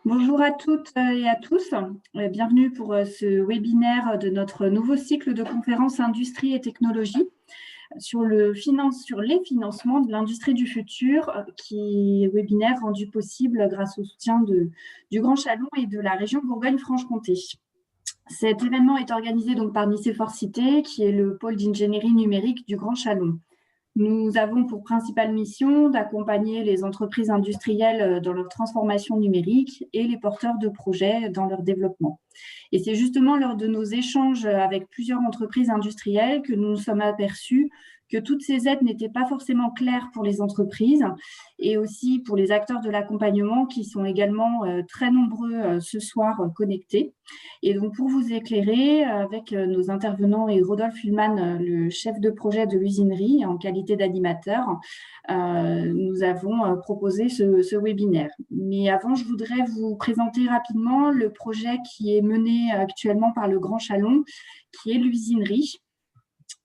Bonjour à toutes et à tous. Bienvenue pour ce webinaire de notre nouveau cycle de conférences Industrie et technologie sur les financements de l'industrie du futur, qui est webinaire rendu possible grâce au soutien du Grand Chalon et de la région Bourgogne-Franche-Comté. Cet événement est organisé donc par Nicéphore Cité, qui est le pôle d'ingénierie numérique du Grand Chalon. Nous avons pour principale mission d'accompagner les entreprises industrielles dans leur transformation numérique et les porteurs de projets dans leur développement. Et c'est justement lors de nos échanges avec plusieurs entreprises industrielles que nous nous sommes aperçus que toutes ces aides n'étaient pas forcément claires pour les entreprises et aussi pour les acteurs de l'accompagnement qui sont également très nombreux ce soir connectés. Et donc, pour vous éclairer, avec nos intervenants et Rodolphe Hullmann, le chef de projet de l'usinerie en qualité d'animateur, nous avons proposé ce webinaire. Mais avant, je voudrais vous présenter rapidement le projet qui est mené actuellement par le Grand Chalon, qui est l'usinerie.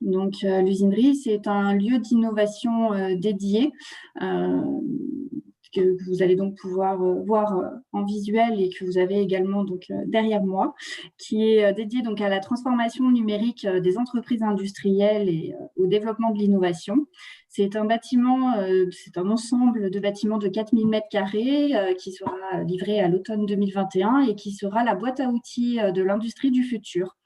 Donc, l'usinerie, c'est un lieu d'innovation dédié que vous allez donc pouvoir voir en visuel et que vous avez également donc derrière moi, qui est dédié donc à la transformation numérique des entreprises industrielles et au développement de l'innovation. C'est un bâtiment, c'est un ensemble de bâtiments de 4000 m² qui sera livré à l'automne 2021 et qui sera la boîte à outils de l'industrie du futur.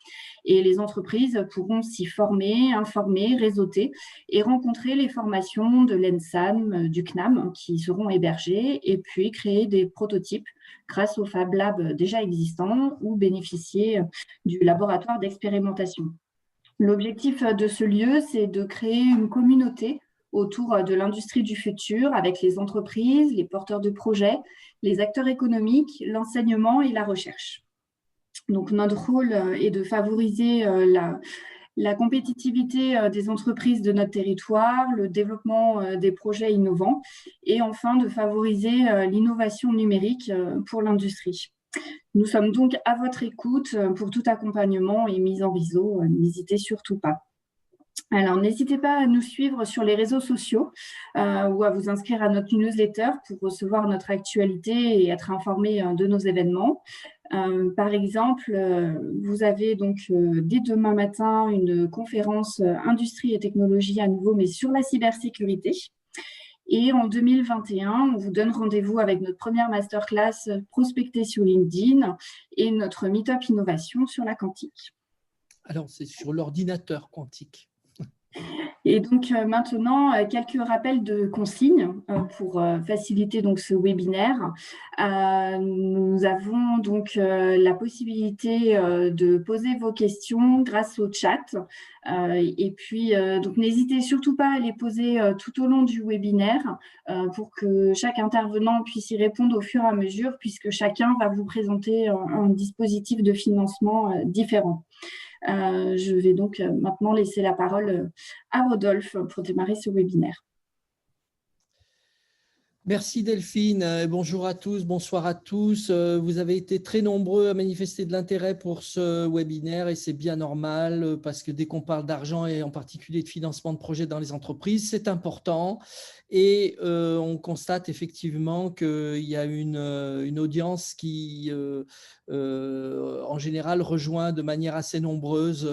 Et les entreprises pourront s'y former, informer, réseauter et rencontrer les formations de l'ENSAM, du CNAM qui seront hébergées et puis créer des prototypes grâce au Fab Lab déjà existant ou bénéficier du laboratoire d'expérimentation. L'objectif de ce lieu, c'est de créer une communauté autour de l'industrie du futur avec les entreprises, les porteurs de projets, les acteurs économiques, l'enseignement et la recherche. Donc, notre rôle est de favoriser la compétitivité des entreprises de notre territoire, le développement des projets innovants et enfin de favoriser l'innovation numérique pour l'industrie. Nous sommes donc à votre écoute pour tout accompagnement et mise en réseau. N'hésitez surtout pas. Alors, n'hésitez pas à nous suivre sur les réseaux sociaux ou à vous inscrire à notre newsletter pour recevoir notre actualité et être informé de nos événements. Par exemple, vous avez donc dès demain matin une conférence Industrie et technologie à nouveau, mais sur la cybersécurité. Et en 2021, on vous donne rendez-vous avec notre première masterclass prospectée sur LinkedIn et notre meet-up innovation sur la quantique. Alors, c'est sur l'ordinateur quantique. Et donc maintenant, quelques rappels de consignes pour faciliter donc ce webinaire. Nous avons donc la possibilité de poser vos questions grâce au chat. Et puis, donc n'hésitez surtout pas à les poser tout au long du webinaire pour que chaque intervenant puisse y répondre au fur et à mesure, puisque chacun va vous présenter un dispositif de financement différent. Je vais donc maintenant laisser la parole à Rodolphe pour démarrer ce webinaire. Merci Delphine, bonjour à tous, bonsoir à tous. Vous avez été très nombreux à manifester de l'intérêt pour ce webinaire et c'est bien normal parce que dès qu'on parle d'argent et en particulier de financement de projets dans les entreprises, c'est important. Et on constate effectivement qu'il y a une audience qui, en général, rejoint de manière assez nombreuse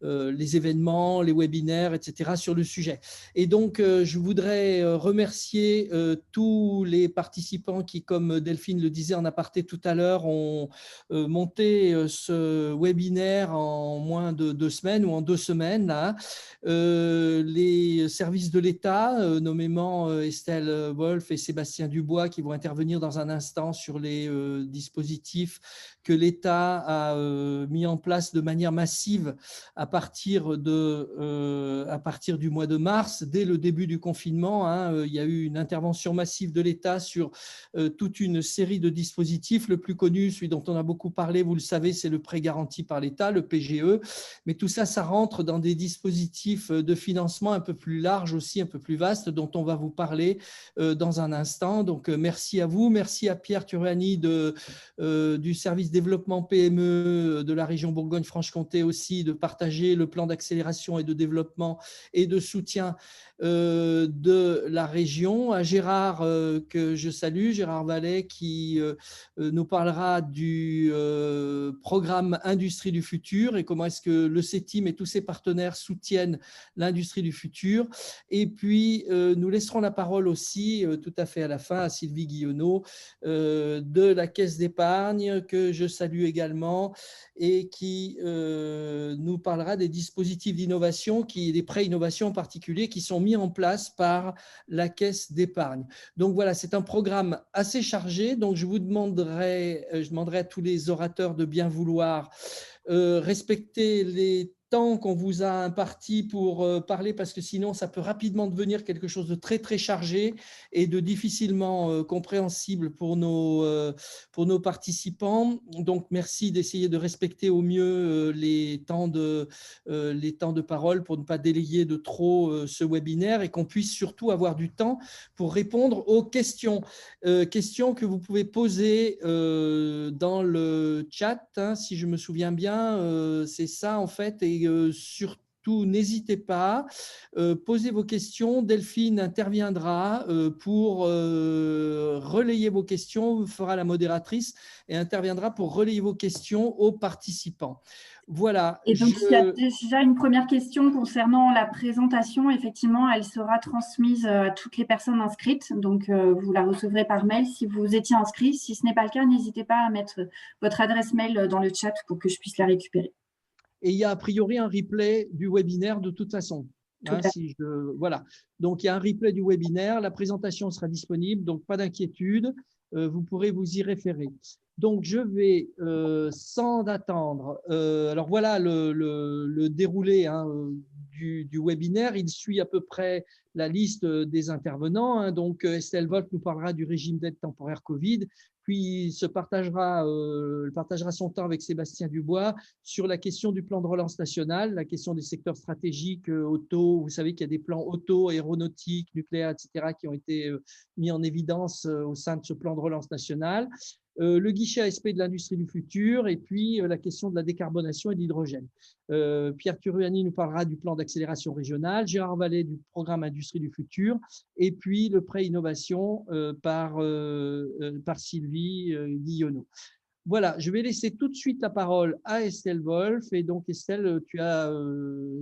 les événements, les webinaires, etc. sur le sujet. Et donc, je voudrais remercier tous les participants qui, comme Delphine le disait en aparté tout à l'heure, ont monté ce webinaire en moins de 2 semaines ou en 2 semaines. Là. Les services de l'État, nommément Estelle Wolf et Sébastien Dubois, qui vont intervenir dans un instant sur les dispositifs que l'État a mis en place de manière massive à partir du mois de mars, dès le début du confinement. Il y a eu une intervention massive de l'État sur toute une série de dispositifs. Le plus connu, celui dont on a beaucoup parlé, vous le savez, c'est le prêt garanti par l'État, le PGE. Mais tout ça, ça rentre dans des dispositifs de financement un peu plus larges aussi, un peu plus vastes, dont on va vous parler dans un instant. Donc, merci à vous. Merci à Pierre Turani du service développement PME de la région Bourgogne-Franche-Comté aussi, de partager le plan d'accélération et de développement et de soutien de la région. à Gérard, que je salue, Gérard Vallet, qui nous parlera du programme Industrie du futur et comment est-ce que le CETIM et tous ses partenaires soutiennent l'industrie du futur. Et puis, nous laisserons la parole aussi, tout à fait à la fin, à Sylvie Guillonneau de la Caisse d'épargne, que je salue également, et qui nous parlera des dispositifs d'innovation, des prêts innovation en particulier, qui sont mis en place par la Caisse d'épargne. Donc voilà, c'est un programme assez chargé. Donc je demanderai à tous les orateurs de bien vouloir respecter les temps qu'on vous a impartis pour parler, parce que sinon ça peut rapidement devenir quelque chose de très très chargé et de difficilement compréhensible pour nos participants. Donc merci d'essayer de respecter au mieux les temps de parole pour ne pas délayer de trop ce webinaire et qu'on puisse surtout avoir du temps pour répondre aux questions. Questions que vous pouvez poser dans le chat, hein, si je me souviens bien, c'est ça en fait. Et surtout, n'hésitez pas, posez vos questions. Delphine interviendra pour relayer vos questions, fera la modératrice et interviendra pour relayer vos questions aux participants. Voilà. Et donc, il y a déjà une première question concernant la présentation. Effectivement, elle sera transmise à toutes les personnes inscrites. Donc, vous la recevrez par mail si vous étiez inscrit. Si ce n'est pas le cas, n'hésitez pas à mettre votre adresse mail dans le chat pour que je puisse la récupérer. Et il y a a priori un replay du webinaire de toute façon. Hein, voilà. Donc, il y a un replay du webinaire. La présentation sera disponible, donc pas d'inquiétude. Vous pourrez vous y référer. Donc, je vais, sans attendre, alors voilà le déroulé hein, du webinaire. Il suit à peu près la liste des intervenants. Hein. Donc, Estelle Wolf nous parlera du régime d'aide temporaire Covid, puis partagera son temps avec Sébastien Dubois sur la question du plan de relance national, la question des secteurs stratégiques auto. Vous savez qu'il y a des plans auto, aéronautique, nucléaire, etc., qui ont été mis en évidence au sein de ce plan de relance national. Le guichet ASP de l'industrie du futur et puis la question de la décarbonation et de l'hydrogène. Pierre Turuani nous parlera du plan d'accélération régionale, Gérard Vallet du programme Industrie du futur et puis le prêt innovation par Sylvie Guillonneau. Voilà, je vais laisser tout de suite la parole à Estelle Wolf. Et donc, Estelle, tu as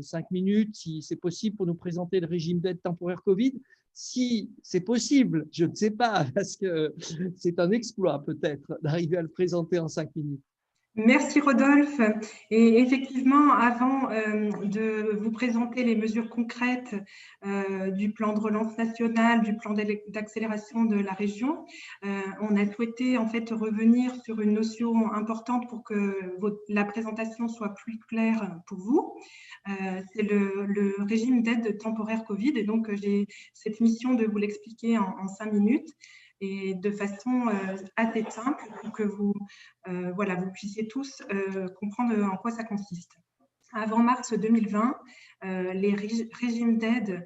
5 minutes, si c'est possible, pour nous présenter le régime d'aide temporaire Covid. Si c'est possible, je ne sais pas, parce que c'est un exploit peut-être d'arriver à le présenter en 5 minutes. Merci Rodolphe. Et effectivement, avant de vous présenter les mesures concrètes du plan de relance national, du plan d'accélération de la région, on a souhaité en fait revenir sur une notion importante pour que la présentation soit plus claire pour vous. C'est le régime d'aide temporaire Covid. Et donc, j'ai cette mission de vous l'expliquer en 5 minutes. Et de façon assez simple pour que vous puissiez tous comprendre en quoi ça consiste. Avant mars 2020, les régimes d'aide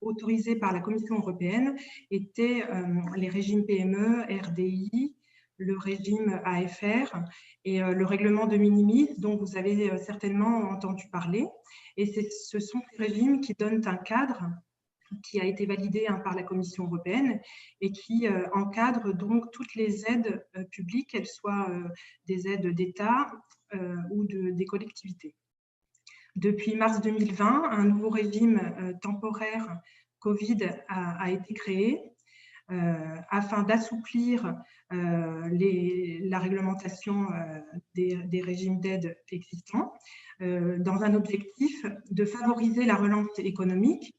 autorisés par la Commission européenne étaient les régimes PME, RDI, le régime AFR et le règlement de minimis dont vous avez certainement entendu parler. Et ce sont ces régimes qui donnent un cadre qui a été validé par la Commission européenne et qui encadre donc toutes les aides publiques, qu'elles soient des aides d'État ou des collectivités. Depuis mars 2020, un nouveau régime temporaire Covid a été créé afin d'assouplir la réglementation des régimes d'aide existants dans un objectif de favoriser la relance économique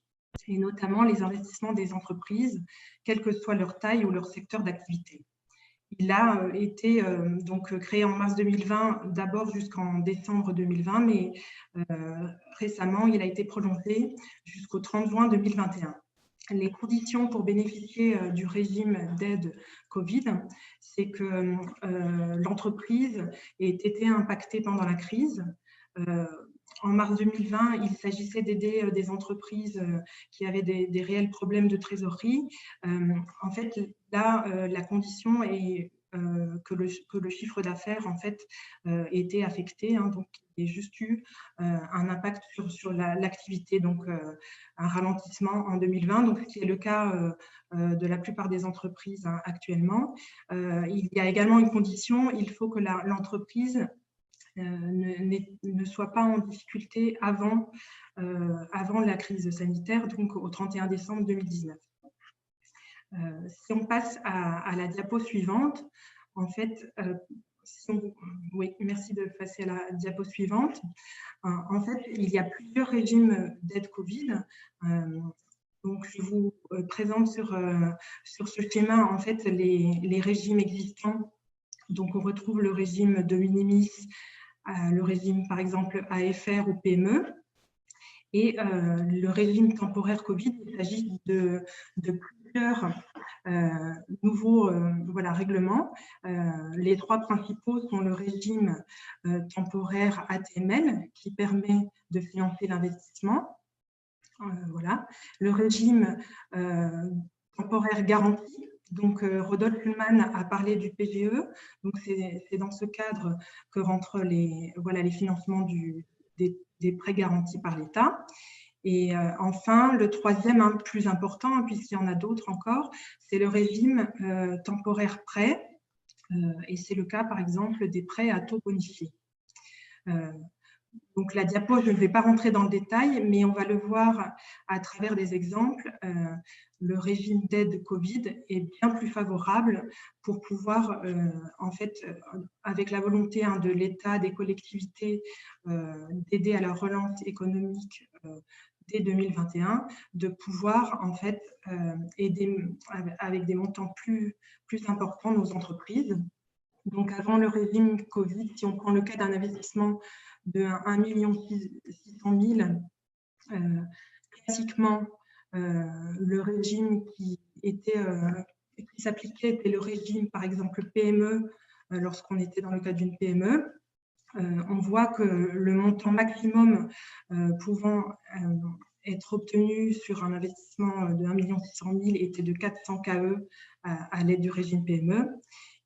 et notamment les investissements des entreprises, quelle que soit leur taille ou leur secteur d'activité. Il a été donc créé en mars 2020, d'abord jusqu'en décembre 2020, mais récemment, il a été prolongé jusqu'au 30 juin 2021. Les conditions pour bénéficier du régime d'aide Covid, c'est que l'entreprise ait été impactée pendant la crise. En mars 2020, il s'agissait d'aider des entreprises qui avaient des réels problèmes de trésorerie. En fait, là, la condition est que le chiffre d'affaires en fait, était affecté, hein, donc y ait juste eu un impact sur l'activité, donc un ralentissement en 2020, donc ce qui est le cas de la plupart des entreprises actuellement. Il y a également une condition, il faut que l'entreprise ne soit pas en difficulté avant la crise sanitaire, donc au 31 décembre 2019. Si on passe à la diapo suivante, en fait, oui, merci de passer à la diapo suivante. En fait, il y a plusieurs régimes d'aide Covid. Donc, je vous présente sur ce schéma, en fait, les régimes existants. Donc, on retrouve le régime de minimis, le régime, par exemple, AFR ou PME. Et le régime temporaire Covid, il s'agit de plusieurs nouveaux règlements. Les trois principaux sont le régime temporaire ATML, qui permet de financer l'investissement. Voilà. Le régime temporaire garanti. Donc, Rodolphe Kuhlmann a parlé du PGE. Donc, c'est dans ce cadre que rentrent les financements des prêts garantis par l'État. Et enfin, le troisième, plus important, puisqu'il y en a d'autres encore, c'est le régime temporaire prêt. Et c'est le cas, par exemple, des prêts à taux bonifié. Donc, la diapo, je ne vais pas rentrer dans le détail, mais on va le voir à travers des exemples. Le régime d'aide Covid est bien plus favorable pour pouvoir, en fait, avec la volonté de l'État, des collectivités, d'aider à la relance économique dès 2021, de pouvoir, en fait, aider avec des montants plus importants nos entreprises. Donc, avant le régime Covid, si on prend le cas d'un investissement de 1,6 million, classiquement, le régime qui s'appliquait était le régime, par exemple, PME, lorsqu'on était dans le cadre d'une PME. On voit que le montant maximum pouvant être obtenu sur un investissement de 1,6 million était de 400 KE à l'aide du régime PME.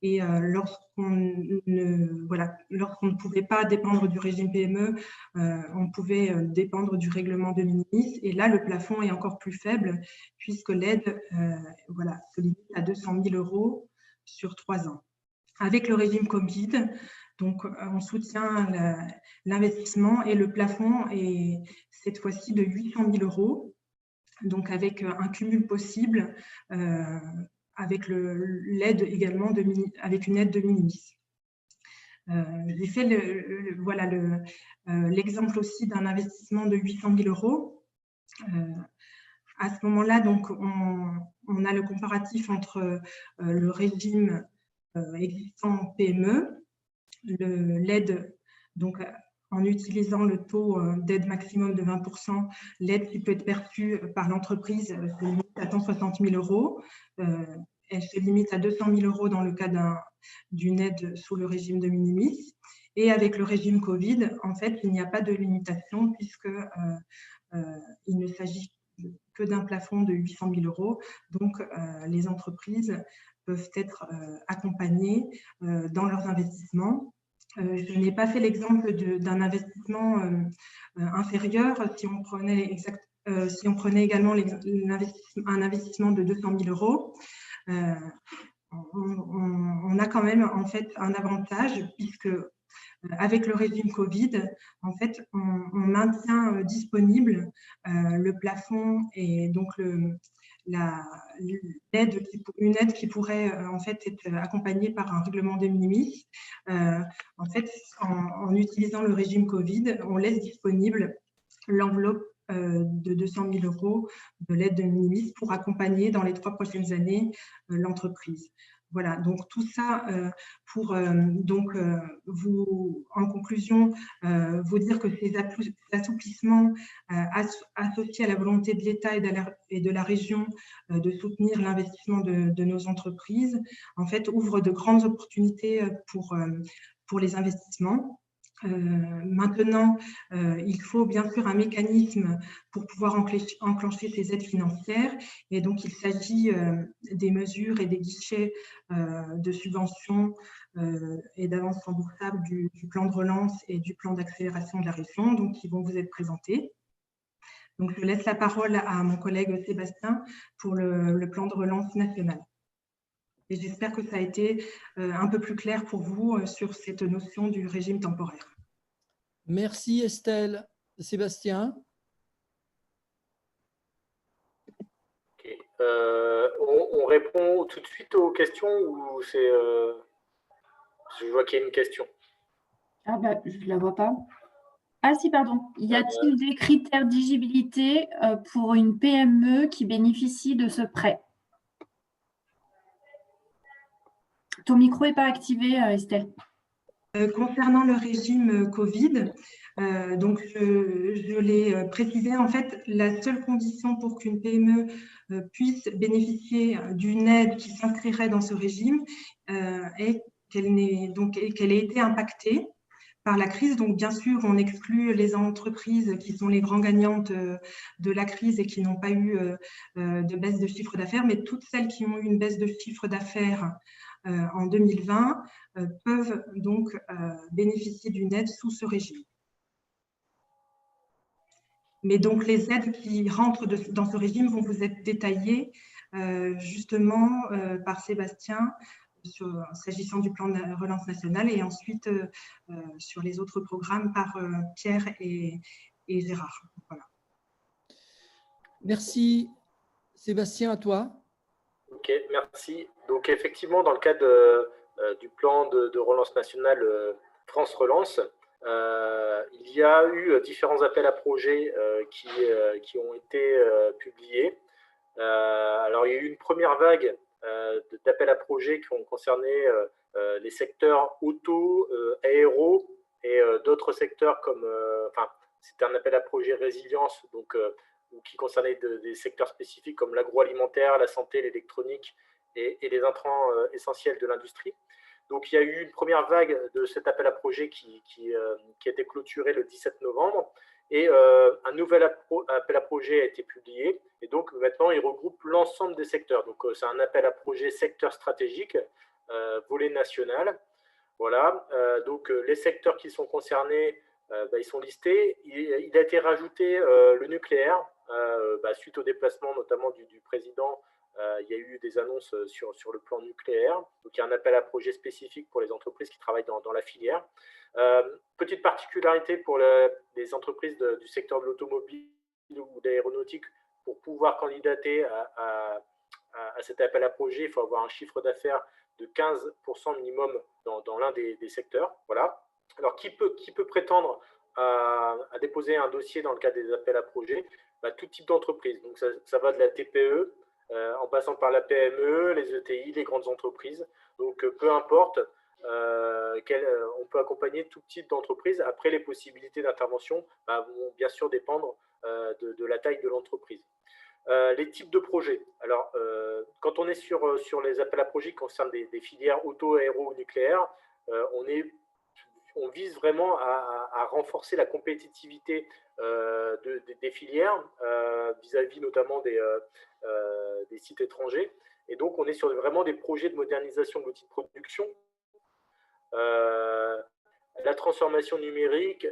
Et lorsqu'on ne pouvait pas dépendre du régime PME, on pouvait dépendre du règlement de minimis. Et là, le plafond est encore plus faible puisque l'aide se limite à 200 000 € sur 3 ans. Avec le régime Covid, donc on soutient l'investissement et le plafond est cette fois-ci de 800 000 €, donc avec un cumul possible avec l'aide également avec une aide de minimis. J'ai fait l'exemple aussi d'un investissement de 800 000 €. À ce moment-là, donc, on a le comparatif entre le régime existant PME, l'aide, donc en utilisant le taux d'aide maximum de 20%, l'aide qui peut être perçue par l'entreprise se limite à 160 000 €. Elle se limite à 200 000 € dans le cas d'une aide sous le régime de minimis. Et avec le régime Covid, en fait, il n'y a pas de limitation puisque il ne s'agit que d'un plafond de 800 000 €. Donc, les entreprises peuvent être accompagnées dans leurs investissements. Je n'ai pas fait l'exemple d'un investissement inférieur. Si on prenait également un investissement de 200 000 €, on a quand même en fait un avantage puisque avec le régime Covid, en fait, on maintient disponible le plafond et donc une aide qui pourrait en fait être accompagnée par un règlement de minimis. En fait, en utilisant le régime Covid, on laisse disponible l'enveloppe de 200 000 € de l'aide de minimis pour accompagner dans les 3 prochaines années l'entreprise. Voilà, donc tout ça pour en conclusion, vous dire que ces assouplissements associés à la volonté de l'État et de la région de soutenir l'investissement de nos entreprises, en fait, ouvrent de grandes opportunités pour les investissements. Maintenant, il faut bien sûr un mécanisme pour pouvoir enclencher ces aides financières. Et donc, il s'agit des mesures et des guichets de subventions et d'avances remboursables du plan de relance et du plan d'accélération de la région, donc qui vont vous être présentés. Donc, je laisse la parole à mon collègue Sébastien pour le plan de relance national. Et j'espère que ça a été un peu plus clair pour vous sur cette notion du régime temporaire. Merci Estelle. Sébastien? Okay. On répond tout de suite aux questions ou c'est… je vois qu'il y a une question. Ah bah, je ne la vois pas. Ah si, pardon. Y a-t-il des critères d'éligibilité pour une PME qui bénéficie de ce prêt? Ton micro n'est pas activé, Estelle. Concernant le régime Covid, donc je l'ai précisé, en fait, la seule condition pour qu'une PME puisse bénéficier d'une aide qui s'inscrirait dans ce régime est qu'elle ait été impactée par la crise. Donc, bien sûr, on exclut les entreprises qui sont les grands gagnantes de la crise et qui n'ont pas eu de baisse de chiffre d'affaires, mais toutes celles qui ont eu une baisse de chiffre d'affaires en 2020 peuvent donc bénéficier d'une aide sous ce régime. Mais donc, les aides qui rentrent dans ce régime vont vous être détaillées justement par Sébastien s'agissant du plan de relance nationale et ensuite sur les autres programmes par Pierre et Gérard. Voilà. Merci. Sébastien, à toi. Ok, merci. Donc effectivement, dans le cadre du plan de relance nationale France Relance, il y a eu différents appels à projets qui ont été publiés. Alors, il y a eu une première vague d'appels à projets qui ont concerné les secteurs auto, aéro et d'autres secteurs comme… enfin, c'était un appel à projet résilience, donc qui concernait des secteurs spécifiques comme l'agroalimentaire, la santé, l'électronique et les intrants essentiels de l'industrie. Donc, il y a eu une première vague de cet appel à projet qui a été clôturé le 17 novembre. Et un nouvel appel à projet a été publié. Et donc, maintenant, il regroupe l'ensemble des secteurs. Donc, c'est un appel à projet secteur stratégique, volet national. Voilà. Donc, les secteurs qui sont concernés, ils sont listés. Il a été rajouté le nucléaire, suite au déplacement notamment du président. Il y a eu des annonces sur le plan nucléaire. Donc, il y a un appel à projet spécifique pour les entreprises qui travaillent dans la filière. Petite particularité pour les entreprises du secteur de l'automobile ou de l'aéronautique, pour pouvoir candidater à cet appel à projet, il faut avoir un chiffre d'affaires de 15% minimum dans l'un des secteurs. Voilà. Alors, qui peut prétendre à déposer un dossier dans le cadre des appels à projet? Tout type d'entreprise. Donc, ça va de la TPE, en passant par la PME, les ETI, les grandes entreprises. Donc, peu importe, on peut accompagner tout type d'entreprise. Après, les possibilités d'intervention vont bien sûr dépendre de la taille de l'entreprise. Les types de projets. Alors, quand on est sur les appels à projets qui concernent des filières auto, aéro ou nucléaire, on vise vraiment à renforcer la compétitivité des filières vis-à-vis notamment des sites étrangers. Et donc, on est sur vraiment des projets de modernisation de l'outil de production, la transformation numérique,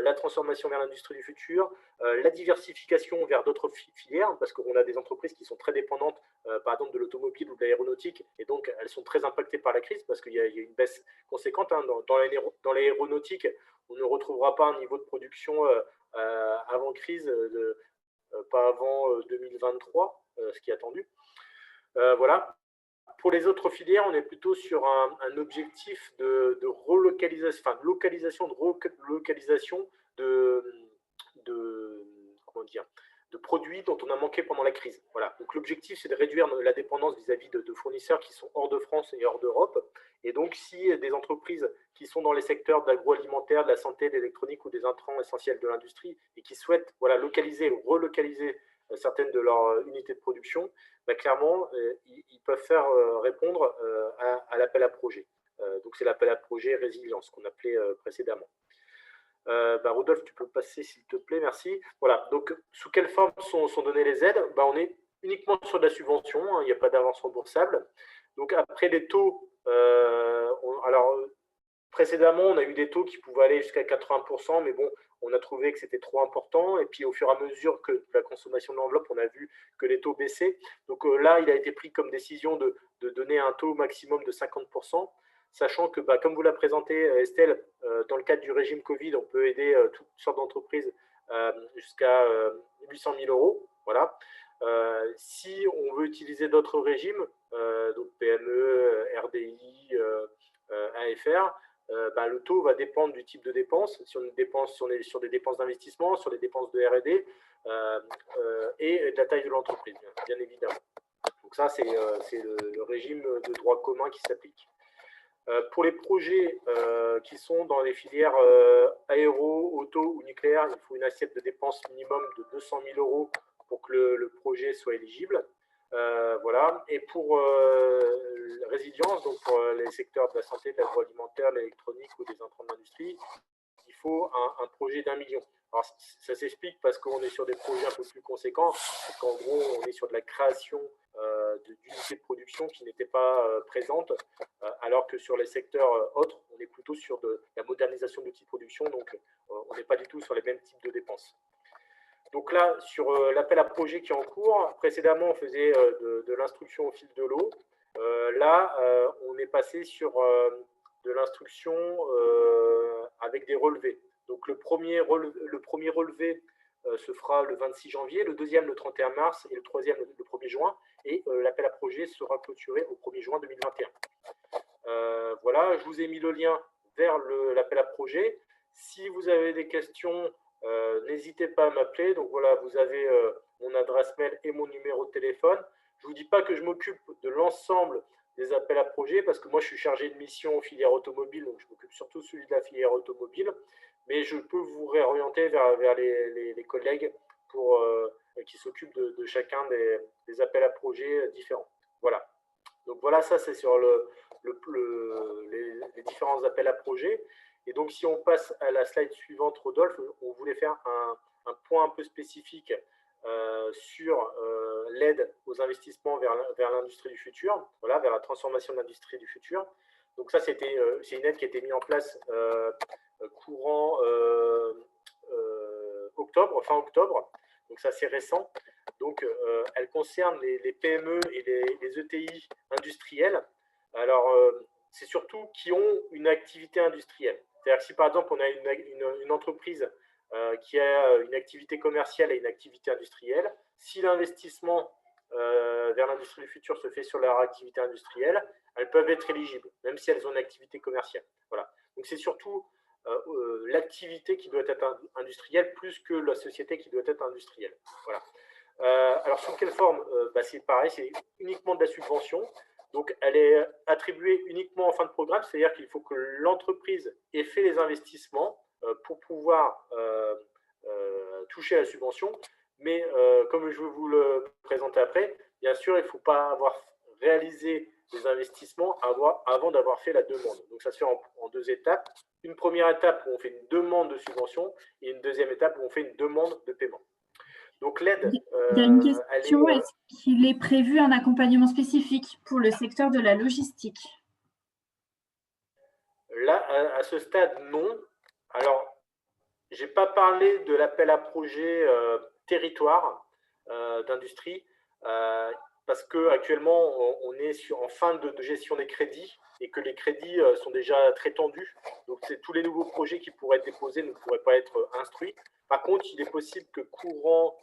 la transformation vers l'industrie du futur, la diversification vers d'autres filières, parce qu'on a des entreprises qui sont très dépendantes, par exemple, de l'automobile ou de l'aéronautique, et donc elles sont très impactées par la crise, parce qu'il y a une baisse conséquente. Dans l'aéronautique, on ne retrouvera pas un niveau de production avant crise, pas avant 2023, ce qui est attendu. Voilà. Pour les autres filières, on est plutôt sur un objectif de relocalisation, enfin de localisation de produits dont on a manqué pendant la crise. Voilà. Donc l'objectif, c'est de réduire la dépendance vis-à-vis de fournisseurs qui sont hors de France et hors d'Europe. Et donc, si des entreprises qui sont dans les secteurs de l'agroalimentaire, de la santé, de l'électronique ou des intrants essentiels de l'industrie et qui souhaitent localiser ou relocaliser certaines de leurs unités de production, clairement, ils peuvent faire répondre à l'appel à projet. Donc, c'est l'appel à projet résilience qu'on appelait précédemment. Rodolphe, tu peux passer s'il te plaît, merci. Voilà, donc sous quelle forme sont données les aides? On est uniquement sur de la subvention, hein, il n'y a pas d'avance remboursable. Donc après les taux, alors précédemment on a eu des taux qui pouvaient aller jusqu'à 80%, mais bon, on a trouvé que c'était trop important. Et puis au fur et à mesure que la consommation de l'enveloppe, on a vu que les taux baissaient. Donc là, il a été pris comme décision de donner un taux maximum de 50%. Sachant que, comme vous l'a présenté Estelle, dans le cadre du régime Covid, on peut aider toutes sortes d'entreprises jusqu'à 800 000 euros. Voilà. Si on veut utiliser d'autres régimes, donc PME, RDI, AFR, le taux va dépendre du type de dépense. Si on est sur des dépenses d'investissement, sur des dépenses de R&D et de la taille de l'entreprise, bien évidemment. Donc ça, c'est le régime de droit commun qui s'applique. Pour les projets qui sont dans les filières aéro, auto ou nucléaire, il faut une assiette de dépenses minimum de 200 000 euros pour que le projet soit éligible. Voilà. Et pour résilience, donc pour les secteurs de la santé, de l'agroalimentaire, de l'électronique ou des intrants d'industrie, il faut un projet d'1 million. Alors, ça s'explique parce qu'on est sur des projets un peu plus conséquents, parce qu'en gros, on est sur de la création d'unités de production qui n'étaient pas présentes, alors que sur les secteurs autres, on est plutôt sur de la modernisation d'outils de production, donc on n'est pas du tout sur les mêmes types de dépenses. Donc là, sur l'appel à projet qui est en cours, précédemment, on faisait de l'instruction au fil de l'eau. Là, on est passé sur de l'instruction avec des relevés. Donc le premier relevé se fera le 26 janvier, le deuxième le 31 mars et le troisième le 1er juin. Et l'appel à projet sera clôturé au 1er juin 2021. Voilà, je vous ai mis le lien vers l'appel à projet. Si vous avez des questions, n'hésitez pas à m'appeler. Donc voilà, vous avez mon adresse mail et mon numéro de téléphone. Je ne vous dis pas que je m'occupe de l'ensemble des appels à projets parce que moi je suis chargé de mission filière automobile, donc je m'occupe surtout celui de la filière automobile, mais je peux vous réorienter vers les collègues qui s'occupent de chacun des appels à projets différents. Voilà. Donc voilà, ça c'est sur les différents appels à projets. Et donc si on passe à la slide suivante, Rodolphe, on voulait faire un point un peu spécifique sur l'aide aux investissements vers l'industrie du futur, voilà, vers la transformation de l'industrie du futur. Donc ça, c'est une aide qui a été mise en place courant octobre, fin octobre. Donc ça, c'est récent. Donc elle concerne les PME et les ETI industriels. Alors, c'est surtout qui ont une activité industrielle. C'est-à-dire que si par exemple on a une entreprise qui a une activité commerciale et une activité industrielle, si l'investissement vers l'industrie du futur se fait sur leur activité industrielle, elles peuvent être éligibles, même si elles ont une activité commerciale. Voilà. Donc c'est surtout l'activité qui doit être industrielle plus que la société qui doit être industrielle. Voilà. Alors sous quelle forme? C'est pareil, c'est uniquement de la subvention. Donc, elle est attribuée uniquement en fin de programme, c'est-à-dire qu'il faut que l'entreprise ait fait les investissements pour pouvoir toucher à la subvention. Mais comme je vais vous le présenter après, bien sûr, il ne faut pas avoir réalisé les investissements avant d'avoir fait la demande. Donc, ça se fait en deux étapes. Une première étape où on fait une demande de subvention et une deuxième étape où on fait une demande de paiement. Donc l'aide, il y a une question, est-ce qu'il est prévu un accompagnement spécifique pour le secteur de la logistique? Là, à ce stade, non. Alors, je n'ai pas parlé de l'appel à projet territoire d'industrie parce qu'actuellement, on est en fin de gestion des crédits et que les crédits sont déjà très tendus. Donc, tous les nouveaux projets qui pourraient être déposés ne pourraient pas être instruits. Par contre, il est possible que courant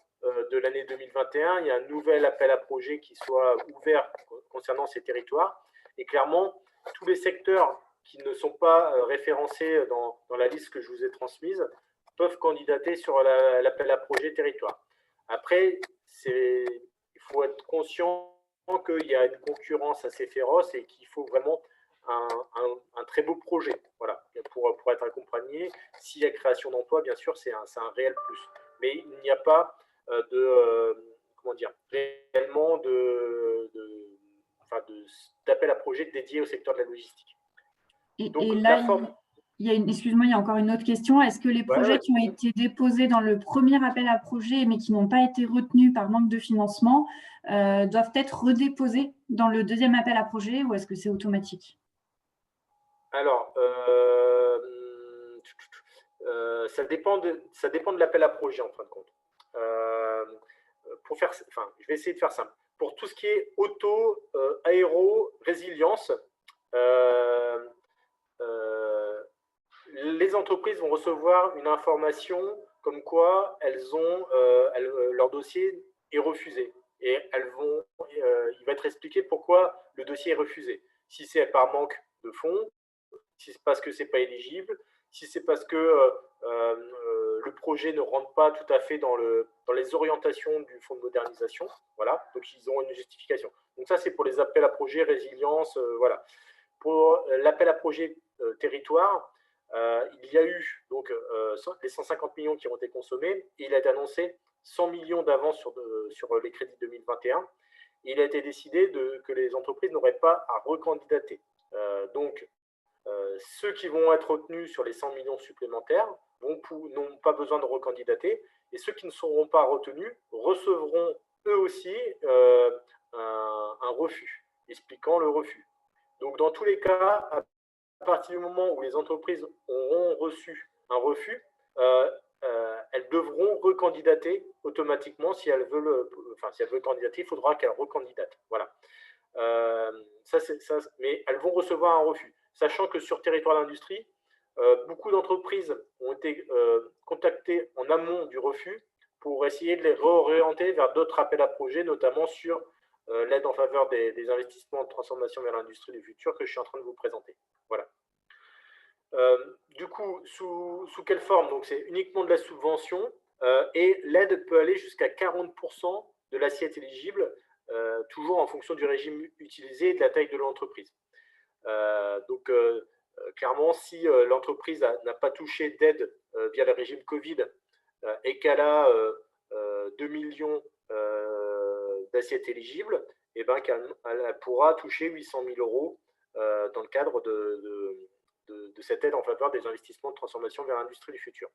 de l'année 2021, il y a un nouvel appel à projet qui soit ouvert concernant ces territoires. Et clairement, tous les secteurs qui ne sont pas référencés dans la liste que je vous ai transmise peuvent candidater sur l'appel à projet territoire. Après, il faut être conscient qu'il y a une concurrence assez féroce et qu'il faut vraiment un très beau projet, voilà, pour être accompagné. S'il y a création d'emplois, bien sûr, c'est un réel plus. Mais il n'y a pas réellement d'appel à projet dédié au secteur de la logistique. Donc, et là, excuse-moi, il y a encore une autre question. Est-ce que les projets qui ont été déposés dans le premier appel à projet, mais qui n'ont pas été retenus par manque de financement, doivent être redéposés dans le deuxième appel à projet, ou est-ce que c'est automatique? Alors, ça dépend de l'appel à projet, en fin de compte. Je vais essayer de faire simple. Pour tout ce qui est auto, aéro, résilience, les entreprises vont recevoir une information comme quoi leur dossier est refusé. Et il va être expliqué pourquoi le dossier est refusé. Si c'est par manque de fonds, si c'est parce que ce n'est pas éligible, si c'est parce que le projet ne rentre pas tout à fait dans les orientations du fonds de modernisation. Voilà, donc ils ont une justification. Donc ça, c'est pour les appels à projets, résilience, voilà. Pour l'appel à projet territoire, il y a eu donc, les 150 millions qui ont été consommés, et il a été annoncé 100 millions d'avance sur les crédits 2021. Et il a été décidé que les entreprises n'auraient pas à recandidater. Donc, ceux qui vont être retenus sur les 100 millions supplémentaires n'ont pas besoin de recandidater, et ceux qui ne seront pas retenus recevront eux aussi un refus, expliquant le refus. Donc, dans tous les cas, à partir du moment où les entreprises auront reçu un refus, elles devront recandidater automatiquement. Si elles veulent candidater, il faudra qu'elles recandidatent. Voilà. Mais elles vont recevoir un refus. Sachant que sur territoire d'industrie, beaucoup d'entreprises ont été contactées en amont du refus pour essayer de les réorienter vers d'autres appels à projets, notamment sur l'aide en faveur des investissements de transformation vers l'industrie du futur que je suis en train de vous présenter. Voilà. Du coup, sous quelle forme? Donc, c'est uniquement de la subvention, et l'aide peut aller jusqu'à 40% de l'assiette éligible, toujours en fonction du régime utilisé et de la taille de l'entreprise. Donc, clairement, si l'entreprise n'a pas touché d'aide via le régime Covid et qu'elle a 2 millions d'assiettes éligibles, et ben, elle pourra toucher 800 000 euros dans le cadre de cette aide en faveur des investissements de transformation vers l'industrie du futur.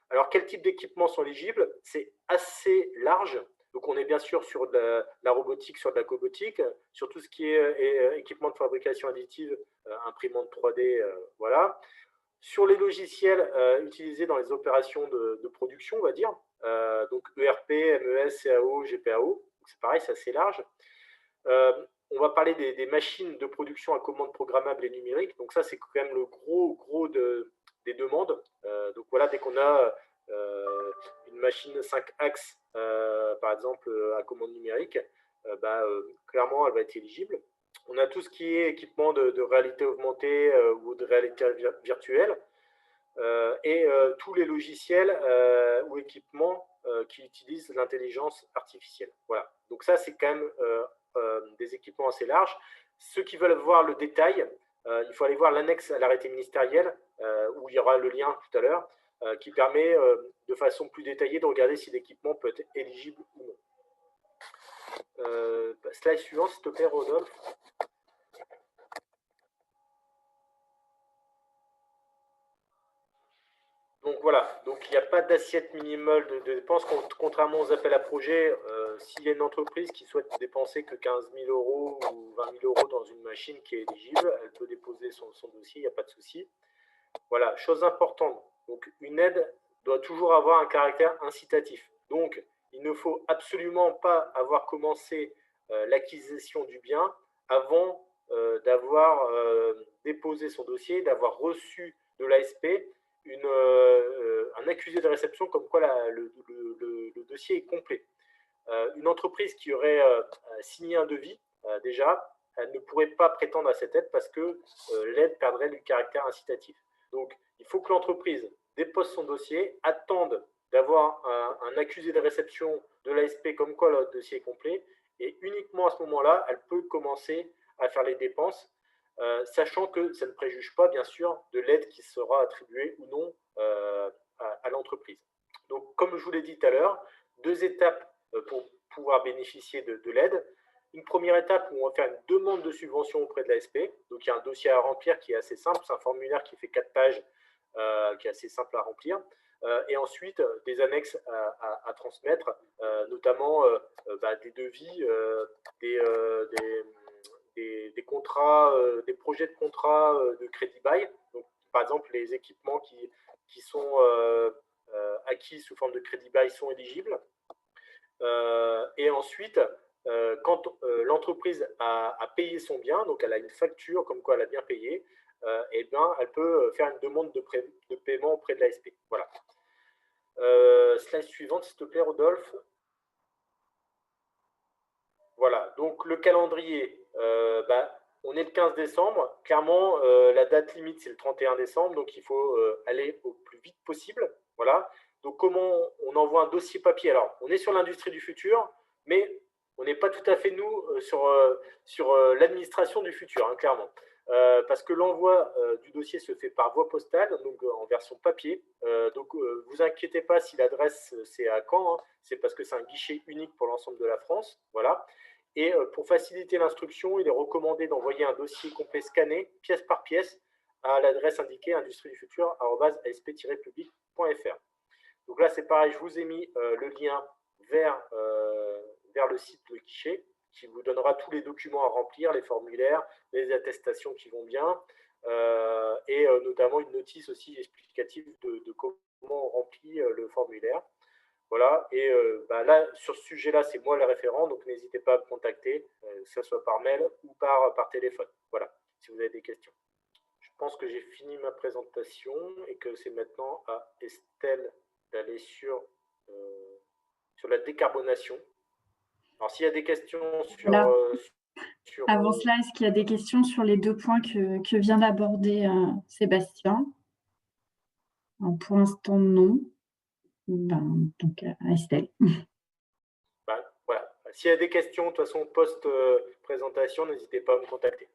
Alors, quel type d'équipements sont éligibles? C'est assez large. Donc, on est bien sûr sur de la robotique, sur de la cobotique, sur tout ce qui est équipement de fabrication additive, imprimante 3D, voilà. Sur les logiciels utilisés dans les opérations de production, on va dire, donc ERP, MES, CAO, GPAO, c'est pareil, c'est assez large. On va parler des machines de production à commande programmable et numérique. Donc ça, c'est quand même le gros des demandes. Donc voilà, dès qu'on a une machine 5 axes, par exemple, à commande numérique, clairement, elle va être éligible. On a tout ce qui est équipement de réalité augmentée ou de réalité virtuelle, et tous les logiciels ou équipements qui utilisent l'intelligence artificielle. Voilà. Donc ça, c'est quand même des équipements assez larges. Ceux qui veulent voir le détail, il faut aller voir l'annexe à l'arrêté ministériel, où il y aura le lien tout à l'heure, qui permet de façon plus détaillée de regarder si l'équipement peut être éligible ou non. Slide suivant, s'il te plaît, Rodolphe. Donc voilà, donc il n'y a pas d'assiette minimale de dépenses, contrairement aux appels à projets. S'il y a une entreprise qui souhaite dépenser que 15 000 euros ou 20 000 euros dans une machine qui est éligible, elle peut déposer son dossier, il n'y a pas de souci. Voilà, chose importante, donc une aide doit toujours avoir un caractère incitatif. Donc, il ne faut absolument pas avoir commencé l'acquisition du bien avant d'avoir déposé son dossier, d'avoir reçu de l'ASP un accusé de réception comme quoi le dossier est complet. Une entreprise qui aurait signé un devis, déjà, elle ne pourrait pas prétendre à cette aide parce que l'aide perdrait du caractère incitatif. Donc, il faut que l'entreprise dépose son dossier, attende d'avoir un accusé de réception de l'ASP comme quoi le dossier est complet, et uniquement à ce moment-là, elle peut commencer à faire les dépenses, sachant que ça ne préjuge pas, bien sûr, de l'aide qui sera attribuée ou non à l'entreprise. Donc, comme je vous l'ai dit tout à l'heure, 2 étapes pour pouvoir bénéficier de l'aide. Une première première étape où on va faire une demande de subvention auprès de l'ASP. Donc, il y a un dossier à remplir qui est assez simple. C'est un formulaire qui fait 4 pages, qui est assez simple à remplir. Et ensuite, des annexes à transmettre, notamment des devis, des contrats, des projets de contrats de crédit bail. Donc, par exemple, les équipements qui sont acquis sous forme de crédit bail sont éligibles. Et ensuite, quand l'entreprise a payé son bien, donc elle a une facture comme quoi elle a bien payé, et bien, elle peut faire une demande de paiement auprès de l'ASP. Voilà. Slide suivante, s'il te plaît, Rodolphe. Voilà, donc le calendrier, on est le 15 décembre. Clairement, la date limite, c'est le 31 décembre, donc il faut aller au plus vite possible. Voilà. Donc, comment on envoie un dossier papier? Alors, on est sur l'industrie du futur, mais on n'est pas tout à fait, nous, sur l'administration du futur, hein, clairement. Parce que l'envoi du dossier se fait par voie postale, donc en version papier. Donc, vous inquiétez pas si l'adresse, c'est à Caen, hein, c'est parce que c'est un guichet unique pour l'ensemble de la France. Voilà. Et pour faciliter l'instruction, il est recommandé d'envoyer un dossier complet scanné, pièce par pièce, à l'adresse indiquée industrie-du-futur@asp-public.fr. Donc là, c'est pareil, je vous ai mis le lien vers le site de guichet qui vous donnera tous les documents à remplir, les formulaires, les attestations qui vont bien, et notamment une notice aussi explicative de comment on remplit le formulaire. Voilà, et là, sur ce sujet-là, c'est moi le référent, donc n'hésitez pas à me contacter, que ce soit par mail ou par téléphone. Voilà, si vous avez des questions. Je pense que j'ai fini ma présentation et que c'est maintenant à Estelle d'aller sur la décarbonation. Alors, s'il y a des questions sur... Avant cela, est-ce qu'il y a des questions sur les 2 points que vient d'aborder Sébastien? Pour l'instant, non. Donc, à Estelle. Voilà. S'il y a des questions, de toute façon, post-présentation, n'hésitez pas à me contacter.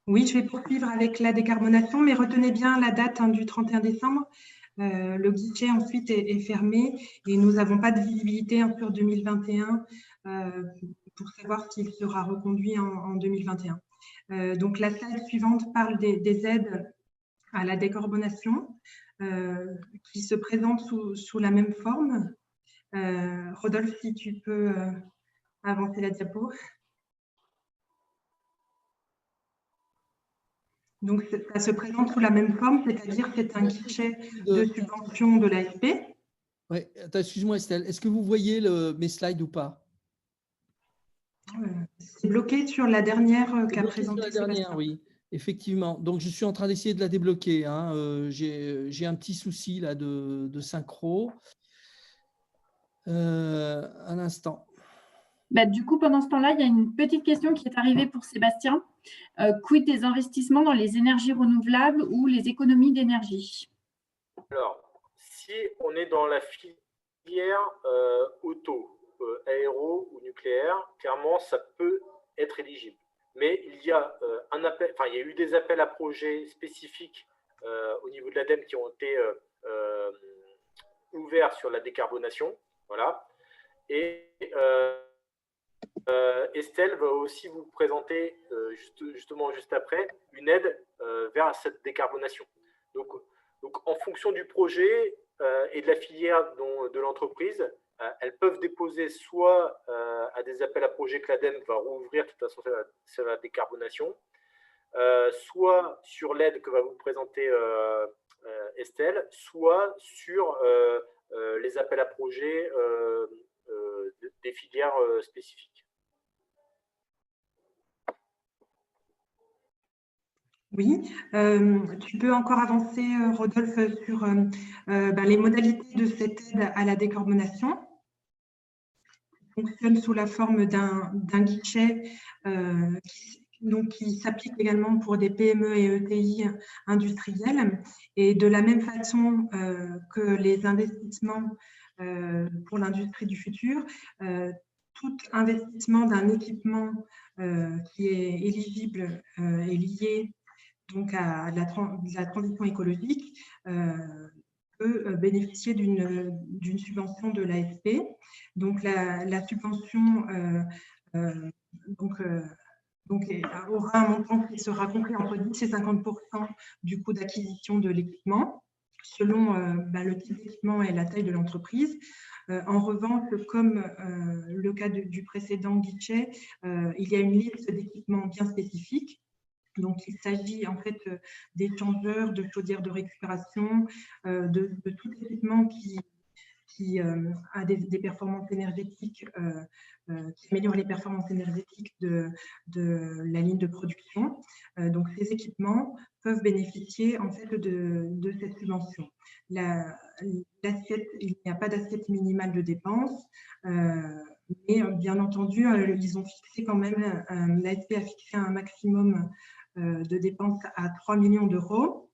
Oui, je vais poursuivre avec la décarbonation, mais retenez bien la date du 31 décembre. Le guichet ensuite est fermé et nous n'avons pas de visibilité sur 2021 pour savoir s'il sera reconduit en 2021. Donc la slide suivante parle des aides à la décarbonation qui se présentent sous la même forme. Rodolphe, si tu peux avancer la diapo. Donc, ça se présente sous la même forme, c'est-à-dire que c'est un guichet de subvention de l'ASP. Oui, excuse-moi Estelle, est-ce que vous voyez mes slides ou pas? C'est bloqué sur la dernière qu'a présentée. Sur la dernière, oui, effectivement. Donc, je suis en train d'essayer de la débloquer. Hein. J'ai un petit souci là de synchro. Un instant. Du coup, pendant ce temps-là, il y a une petite question qui est arrivée pour Sébastien. Quid des investissements dans les énergies renouvelables ou les économies d'énergie? Alors, si on est dans la filière auto, aéro ou nucléaire, clairement, ça peut être éligible. Mais il y a il y a eu des appels à projets spécifiques au niveau de l'ADEME qui ont été ouverts sur la décarbonation. Voilà. Et Estelle va aussi vous présenter justement juste après une aide vers cette décarbonation. Donc, en fonction du projet et de la filière de l'entreprise, elles peuvent déposer soit à des appels à projets que l'ADEME va rouvrir de toute façon sur la décarbonation, soit sur l'aide que va vous présenter Estelle, soit sur les appels à projets des filières spécifiques. Oui, tu peux encore avancer, Rodolphe, sur les modalités de cette aide à la décarbonation. Qui fonctionne sous la forme d'un guichet qui s'applique également pour des PME et ETI industriels. Et de la même façon que les investissements pour l'industrie du futur, tout investissement d'un équipement qui est éligible est lié donc à la transition écologique peut bénéficier d'une subvention de l'AFP. Donc, la subvention aura un montant qui sera compris entre 10 et 50% du coût d'acquisition de l'équipement, selon le type d'équipement et la taille de l'entreprise. En revanche, comme le cas du précédent guichet, il y a une liste d'équipements bien spécifiques. Donc, il s'agit en fait d'échangeurs, de chaudières de récupération, de tout équipement qui a des performances énergétiques, qui améliore les performances énergétiques de la ligne de production. Donc, ces équipements peuvent bénéficier en fait de cette subvention. Il n'y a pas d'assiette minimale de dépenses, mais bien entendu, ils ont fixé quand même, l'AFP a fixé un maximum de dépenses à 3 millions d'euros,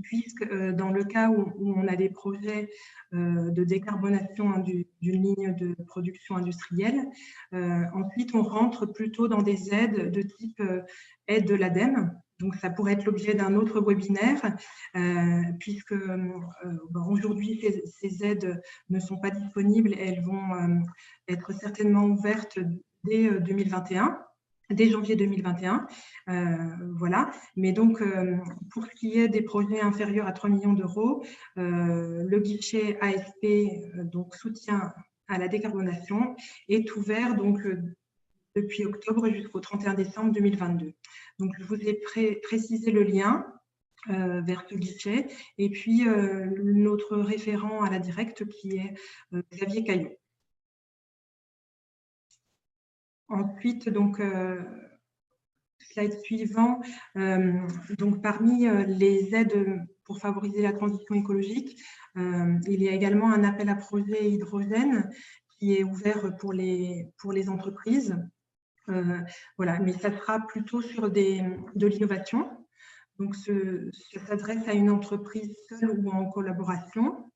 puisque dans le cas où on a des projets de décarbonation d'une ligne de production industrielle, ensuite on rentre plutôt dans des aides de type aide de l'ADEME. Donc ça pourrait être l'objet d'un autre webinaire, puisque aujourd'hui ces aides ne sont pas disponibles, elles vont être certainement ouvertes dès 2021. Dès janvier 2021, voilà. Mais donc, pour ce qui est des projets inférieurs à 3 millions d'euros, le guichet AFP, donc soutien à la décarbonation, est ouvert donc depuis octobre jusqu'au 31 décembre 2022. Donc, je vous ai précisé le lien vers ce guichet, et puis notre référent à la directe qui est Xavier Caillot. Ensuite, donc, slide suivant, donc parmi les aides pour favoriser la transition écologique, il y a également un appel à projet hydrogène qui est ouvert pour les entreprises. Voilà, mais ça sera plutôt sur de l'innovation. Donc, ça s'adresse à une entreprise seule ou en collaboration.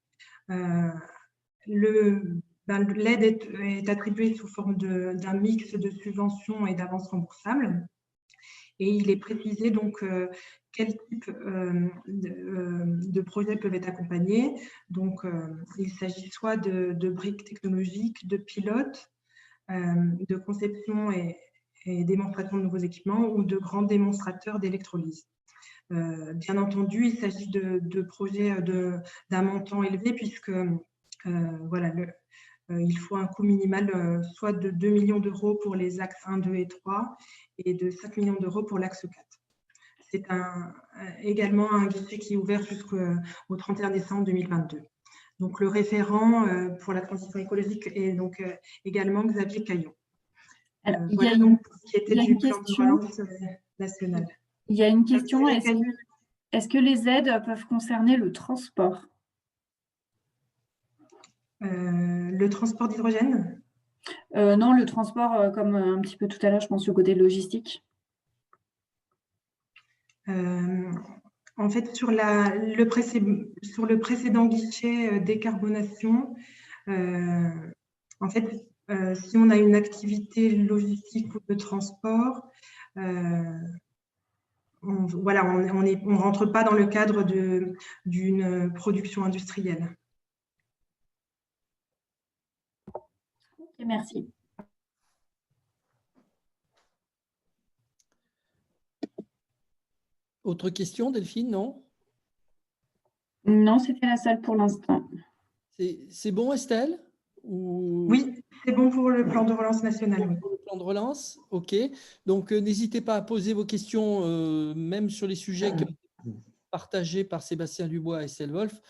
L'aide est attribuée sous forme d'un mix de subventions et d'avances remboursables. Et il est précisé donc quel type de projets peuvent être accompagnés. Donc, il s'agit soit de briques technologiques, de pilotes, de conception et démonstration de nouveaux équipements ou de grands démonstrateurs d'électrolyse. Bien entendu, il s'agit de projets d'un montant élevé puisque voilà, il faut un coût minimal soit de 2 millions d'euros pour les axes 1, 2 et 3 et de 5 millions d'euros pour l'axe 4. C'est également un guichet qui est ouvert jusqu'au 31 décembre 2022. Donc, le référent pour la transition écologique est donc également Xavier Caillot. Voilà donc ce qui était du plan de relance national. Il y a une question, est-ce que les aides peuvent concerner le transport? Le transport d'hydrogène? Non, le transport, comme un petit peu tout à l'heure, je pense au côté logistique. En fait, sur le précédent guichet décarbonation, en fait, si on a une activité logistique ou de transport, on ne rentre pas dans le cadre d'une production industrielle. Okay, merci. Autre question, Delphine, non? Non, c'était la seule pour l'instant. C'est bon, Estelle? Oui, c'est bon pour le plan de relance national. Oui. Pour le plan de relance, ok. Donc, n'hésitez pas à poser vos questions, même sur les sujets qui ont été partagés par Sébastien Dubois et Estelle Wolf.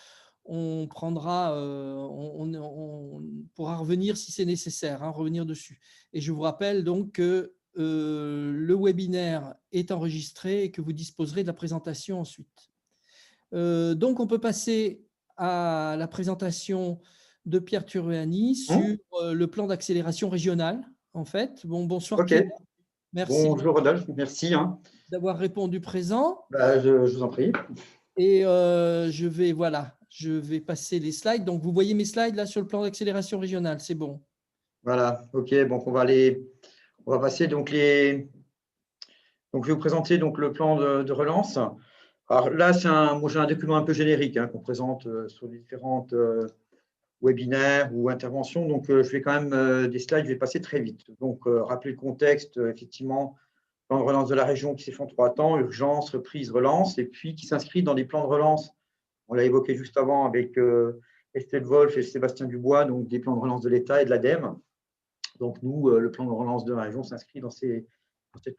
On prendra, on pourra revenir si c'est nécessaire, revenir dessus. Et je vous rappelle donc que le webinaire est enregistré et que vous disposerez de la présentation ensuite. Donc, on peut passer à la présentation de Pierre Turuani sur le plan d'accélération régionale, en fait. Bonsoir Pierre. Merci. Bonjour Rodolphe, merci d'avoir répondu présent. Je vous en prie. Et je vais passer les slides. Donc, vous voyez mes slides là sur le plan d'accélération régionale, c'est bon. Voilà, ok. Donc, on va passer donc je vais vous présenter donc le plan de relance. Alors là, moi, j'ai un document un peu générique hein, qu'on présente sur les différentes webinaires ou interventions. Donc, je vais quand même des slides, je vais passer très vite. Donc, rappeler le contexte, effectivement, plan de relance de la région qui s'est fait en 3 temps, urgence, reprise, relance, et puis qui s'inscrit dans des plans de relance. On l'a évoqué juste avant avec Estelle Wolf et Sébastien Dubois, donc des plans de relance de l'État et de l'ADEME. Donc, nous, le plan de relance de la région s'inscrit dans cette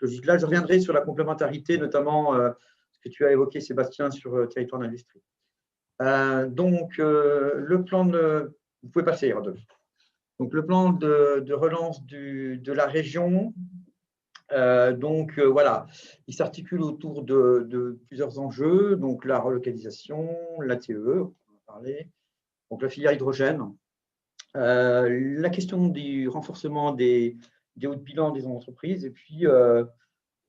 logique-là. Je reviendrai sur la complémentarité, notamment ce que tu as évoqué, Sébastien, sur territoire d'industrie. Donc, le plan de… Vous pouvez passer, Rodolphe. Donc, le plan de relance de la région, voilà, il s'articule autour de plusieurs enjeux, donc la relocalisation, la TE, on va parler, donc la filière hydrogène, la question du renforcement des hauts de bilan des entreprises, et puis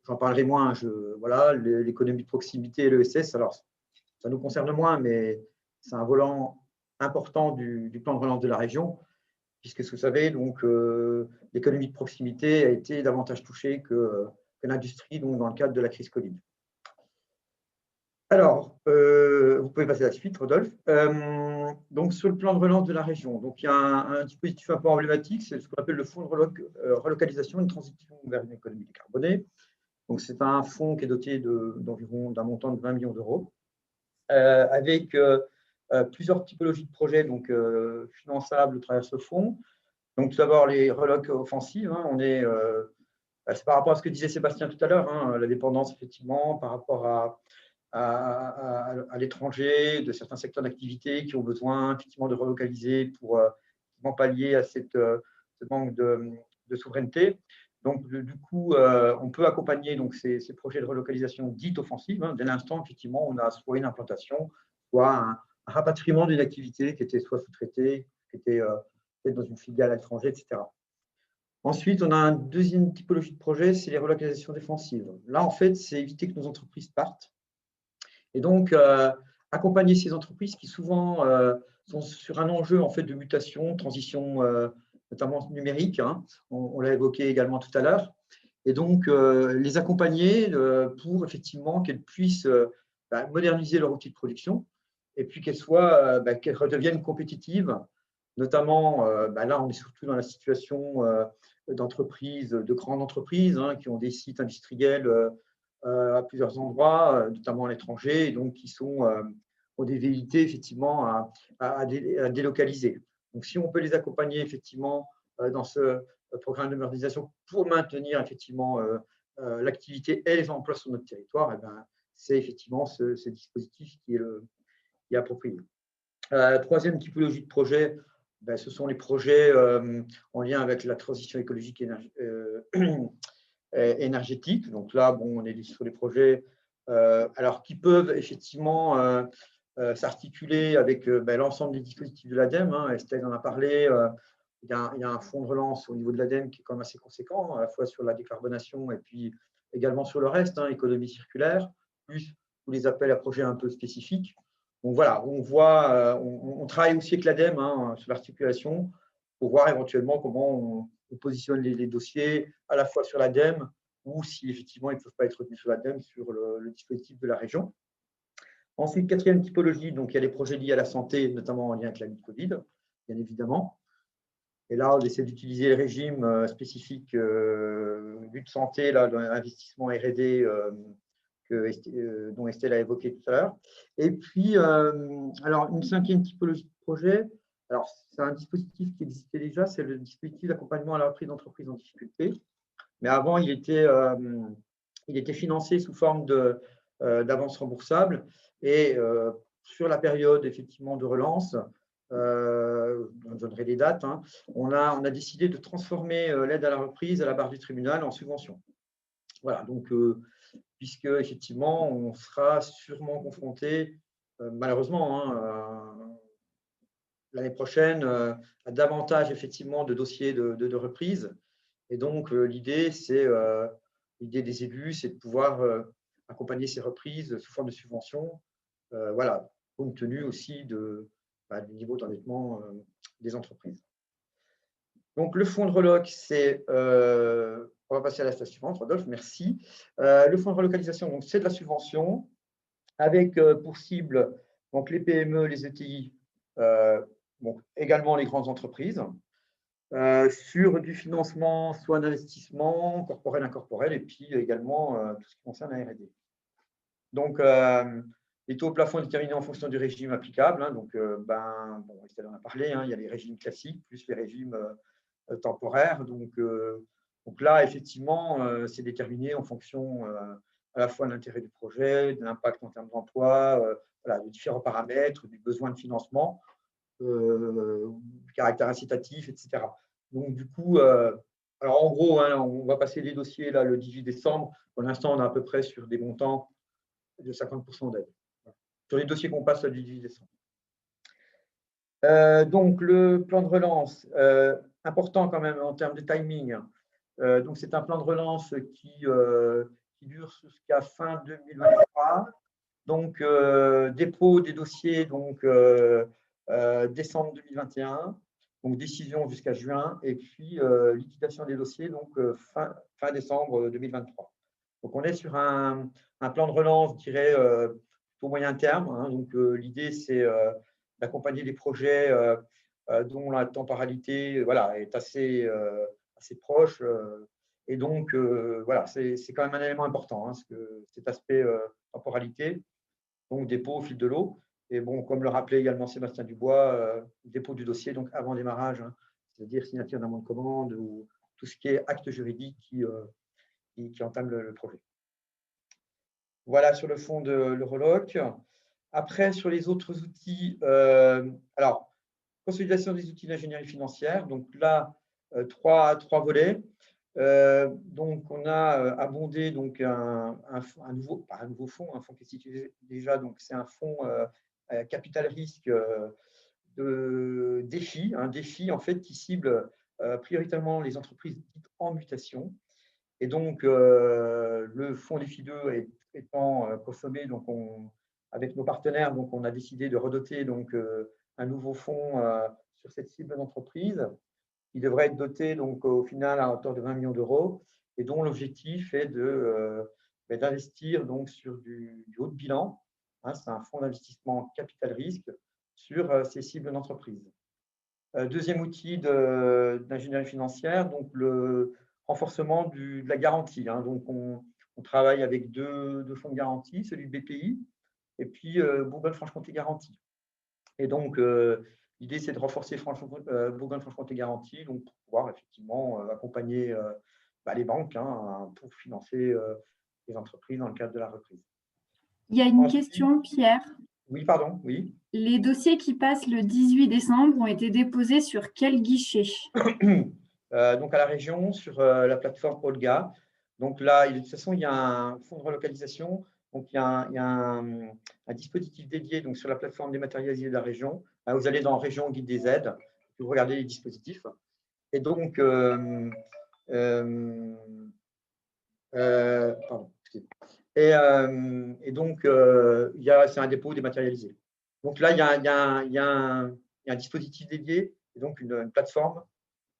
j'en parlerai moins, voilà, l'économie de proximité et l'ESS, alors ça nous concerne moins, mais c'est un volant important du plan de relance de la région, puisque vous savez, donc l'économie de proximité a été davantage touchée que l'industrie, dans le cadre de la crise Covid. Alors, vous pouvez passer à la suite, Rodolphe. Donc, sur le plan de relance de la région, donc il y a un dispositif un peu emblématique, c'est ce qu'on appelle le fonds de relocalisation et de transition vers une économie décarbonée. Donc, c'est un fonds qui est doté d'environ d'un montant de 20 millions d'euros, avec plusieurs typologies de projets donc, finançables à travers ce fonds. Donc, tout d'abord, les relocs offensives. Hein, c'est par rapport à ce que disait Sébastien tout à l'heure, hein, la dépendance, effectivement, par rapport à l'étranger, de certains secteurs d'activité qui ont besoin, effectivement, de relocaliser pour pallier à ce manque de souveraineté. Donc, du coup, on peut accompagner donc, ces projets de relocalisation dites offensives, hein, dès l'instant, effectivement, on a soit une implantation, soit un rapatriement d'une activité qui était soit sous-traitée, qui était peut-être dans une filiale à l'étranger, etc. Ensuite, on a une deuxième typologie de projet, c'est les relocalisations défensives. Là, en fait, c'est éviter que nos entreprises partent. Et donc, accompagner ces entreprises qui souvent sont sur un enjeu en fait, de mutation, transition, notamment numérique, hein, on l'a évoqué également tout à l'heure, et donc les accompagner pour effectivement qu'elles puissent moderniser leur outil de production et puis qu'elles redeviennent compétitives, notamment, là on est surtout dans la situation d'entreprises, de grandes entreprises hein, qui ont des sites industriels à plusieurs endroits, notamment à l'étranger, et donc qui ont des velléités effectivement à délocaliser. Donc, si on peut les accompagner effectivement dans ce programme de modernisation pour maintenir effectivement l'activité et les emplois sur notre territoire, c'est effectivement ce dispositif qui est approprié. Troisième typologie de projet, ce sont les projets en lien avec la transition écologique et énergétique. Donc là, on est sur les projets alors qui peuvent effectivement s'articuler avec l'ensemble des dispositifs de l'ADEME. Hein. Estelle en a parlé. Il y a un fonds de relance au niveau de l'ADEME qui est quand même assez conséquent, à la fois sur la décarbonation et puis également sur le reste, hein, économie circulaire, plus tous les appels à projets un peu spécifiques. Donc voilà, on voit, on travaille aussi avec l'ADEME hein, sur l'articulation pour voir éventuellement comment on positionne les dossiers à la fois sur l'ADEME ou si effectivement ils ne peuvent pas être retenus sur l'ADEME sur le dispositif de la région. Ensuite, quatrième typologie, donc il y a les projets liés à la santé, notamment en lien avec la lutte Covid, bien évidemment. Et là, on essaie d'utiliser les régimes spécifiques lutte santé, là, dans l'investissement R&D dont Estelle a évoqué tout à l'heure. Et puis, alors, une cinquième typologie de projet, alors c'est un dispositif qui existait déjà, c'est le dispositif d'accompagnement à la reprise d'entreprises en difficulté. Mais avant, il était financé sous forme d'avance remboursable. Et sur la période effectivement de relance, je donnerai des dates, hein, on a décidé de transformer l'aide à la reprise à la barre du tribunal en subvention. Voilà, donc puisque effectivement on sera sûrement confronté, malheureusement, hein, l'année prochaine à davantage effectivement de dossiers de reprise. Et donc l'idée des élus, c'est de pouvoir accompagner ces reprises sous forme de subvention, voilà, compte tenu aussi du niveau d'endettement des entreprises. Donc, le fonds de reloc, on va passer à la slide suivante, Rodolphe, merci. Le fonds de relocalisation, c'est de la subvention avec pour cible donc les PME, les ETI, également les grandes entreprises, sur du financement, soit d'investissement, corporel, incorporel, et puis également tout ce qui concerne la R&D. Donc, les taux plafonds déterminés en fonction du régime applicable. Hein, donc, Estelle en a parlé, hein, il y a les régimes classiques plus les régimes temporaires. Donc là, effectivement, c'est déterminé en fonction à la fois de l'intérêt du projet, de l'impact en termes d'emploi, voilà, de différents paramètres, du besoin de financement, du caractère incitatif, etc. Donc, du coup, alors en gros, hein, on va passer les dossiers là, le 18 décembre. Pour l'instant, on est à peu près sur des montants de 50% d'aide. Sur les dossiers qu'on passe là, du 18 décembre. Donc, le plan de relance, important quand même en termes de timing. Donc, c'est un plan de relance qui dure jusqu'à fin 2023. Donc, dépôt des dossiers donc, décembre 2021, donc décision jusqu'à juin, et puis liquidation des dossiers donc fin décembre 2023. Donc, on est sur un plan de relance, je dirais, au moyen terme. Hein. Donc, l'idée, c'est d'accompagner des projets dont la temporalité voilà, est assez proche. Et donc, voilà, c'est quand même un élément important, hein, cet aspect temporalité, donc dépôt au fil de l'eau. Et bon, comme le rappelait également Sébastien Dubois, dépôt du dossier donc avant démarrage, hein, c'est-à-dire signature d'un bon de commande ou tout ce qui est acte juridique qui entame le projet. Voilà sur le fond de l'Euroloc. Après, sur les autres outils, alors, consolidation des outils d'ingénierie financière. Donc là, trois volets. Donc, on a abondé donc, un nouveau fonds, un fonds qui est situé déjà. Donc, c'est un fonds capital risque de défi, un défi en fait qui cible prioritairement les entreprises dites en mutation. Et donc, le fonds défi 2 étant consommé, donc avec nos partenaires, donc on a décidé de redoter donc, un nouveau fonds sur cette cible d'entreprise qui devrait être doté donc, au final à hauteur de 20 millions d'euros et dont l'objectif est d'investir donc, sur du haut de bilan. Hein, c'est un fonds d'investissement capital risque sur ces cibles d'entreprise. Deuxième outil d'ingénierie financière, donc le renforcement de la garantie. Hein. Donc, on travaille avec deux fonds de garantie, celui de BPI et puis Bourgogne-Franche-Comté Garantie. Et donc, l'idée, c'est de renforcer Bourgogne-Franche-Comté Garantie donc pour pouvoir effectivement accompagner les banques hein, pour financer les entreprises dans le cadre de la reprise. Il y a une question, Pierre. Oui, pardon, oui. Les dossiers qui passent le 18 décembre ont été déposés sur quel guichet? Donc, à la région, sur la plateforme Olga. Donc là, de toute façon, il y a un fonds de relocalisation. Donc, il y a un dispositif dédié donc, sur la plateforme dématérialisée de la région. Là, vous allez dans Région Guide des aides, vous regardez les dispositifs. Et donc, c'est un dépôt dématérialisé. Donc là, il y a un dispositif dédié, et donc une plateforme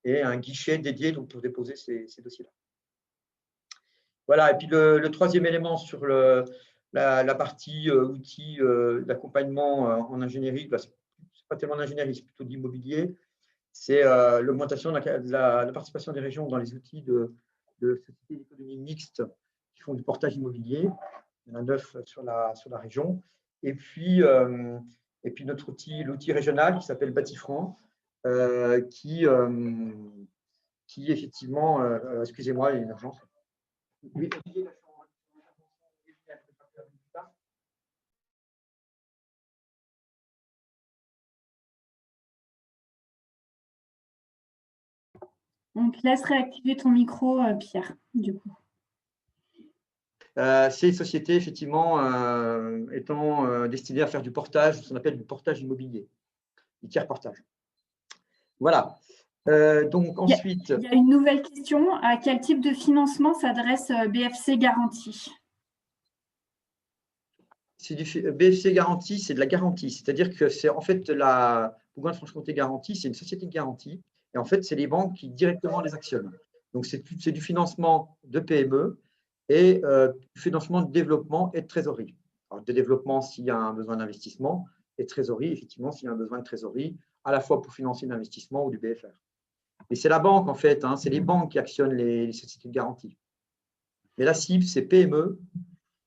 et un guichet dédié donc, pour déposer ces dossiers-là. Voilà, et puis le troisième élément sur la partie outils d'accompagnement en ingénierie, ce n'est pas tellement d'ingénierie, c'est plutôt d'immobilier, c'est l'augmentation de la participation des régions dans les outils de sociétés d'économie mixte qui font du portage immobilier. Il y en a 9 sur la région. Et puis notre outil, l'outil régional qui s'appelle Batifran, qui effectivement, excusez-moi, il y a une urgence. Oui. On te laisse réactiver ton micro, Pierre, du coup. Ces sociétés, effectivement, étant destinées à faire du portage, ce qu'on appelle du portage immobilier, du tiers portage. Voilà. Donc ensuite… Il y a une nouvelle question. À quel type de financement s'adresse BFC Garantie? BFC Garantie, c'est de la garantie. C'est-à-dire que c'est en fait la Bourgogne-Franche-Comté Garantie, c'est une société de garantie. Et en fait, c'est les banques qui directement les actionnent. Donc, c'est du financement de PME et du financement de développement et de trésorerie. Alors, de développement s'il y a un besoin d'investissement et trésorerie, effectivement, s'il y a un besoin de trésorerie, à la fois pour financer l'investissement ou du BFR. Et c'est la banque, en fait, hein, c'est les banques qui actionnent les sociétés de garantie. Mais la cible, c'est PME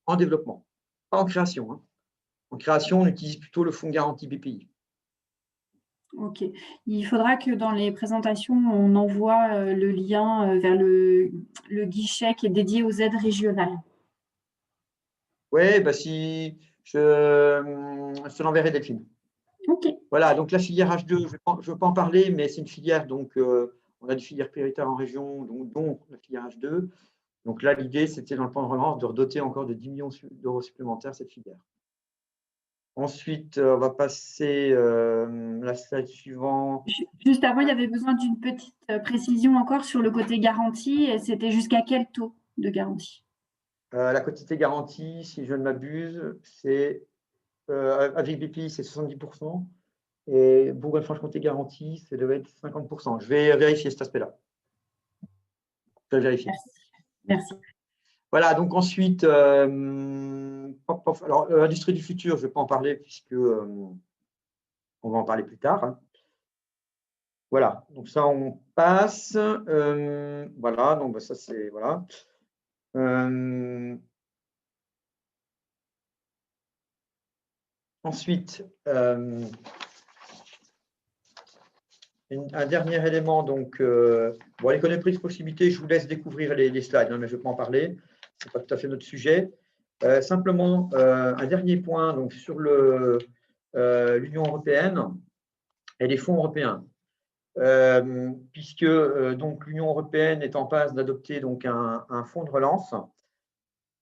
en développement, pas en création. Hein. En création, on utilise plutôt le fonds garantie BPI. Ok. Il faudra que dans les présentations, on envoie le lien vers le guichet qui est dédié aux aides régionales. Oui, bah si je te l'enverrai, Delphine. Ok. Voilà, donc la filière H2, je ne veux pas en parler, mais c'est une filière, donc on a des filières prioritaires en région, dont la filière H2. Donc là, l'idée, c'était dans le plan de relance de redoter encore de 10 millions d'euros supplémentaires cette filière. Ensuite, on va passer la slide suivante. Juste avant, il y avait besoin d'une petite précision encore sur le côté garantie. C'était jusqu'à quel taux de garantie? La quotité garantie, si je ne m'abuse, c'est avec BPI, c'est 70%. Et Bourgogne-Franche-Comté garantie, ça doit être 50%. Je vais vérifier cet aspect-là. Je vais vérifier. Merci. Voilà, donc ensuite, alors, industrie du futur, je ne vais pas en parler puisque on va en parler plus tard. Hein. Voilà, donc ça, on passe. Voilà, donc ça, c'est. Voilà. Ensuite, un dernier élément, donc, bon, l'économie de proximité, je vous laisse découvrir les slides, hein, mais je ne vais pas en parler, ce n'est pas tout à fait notre sujet. Simplement, un dernier point donc, sur l'Union européenne et les fonds européens. Puisque donc l'Union européenne est en passe d'adopter donc un fonds de relance,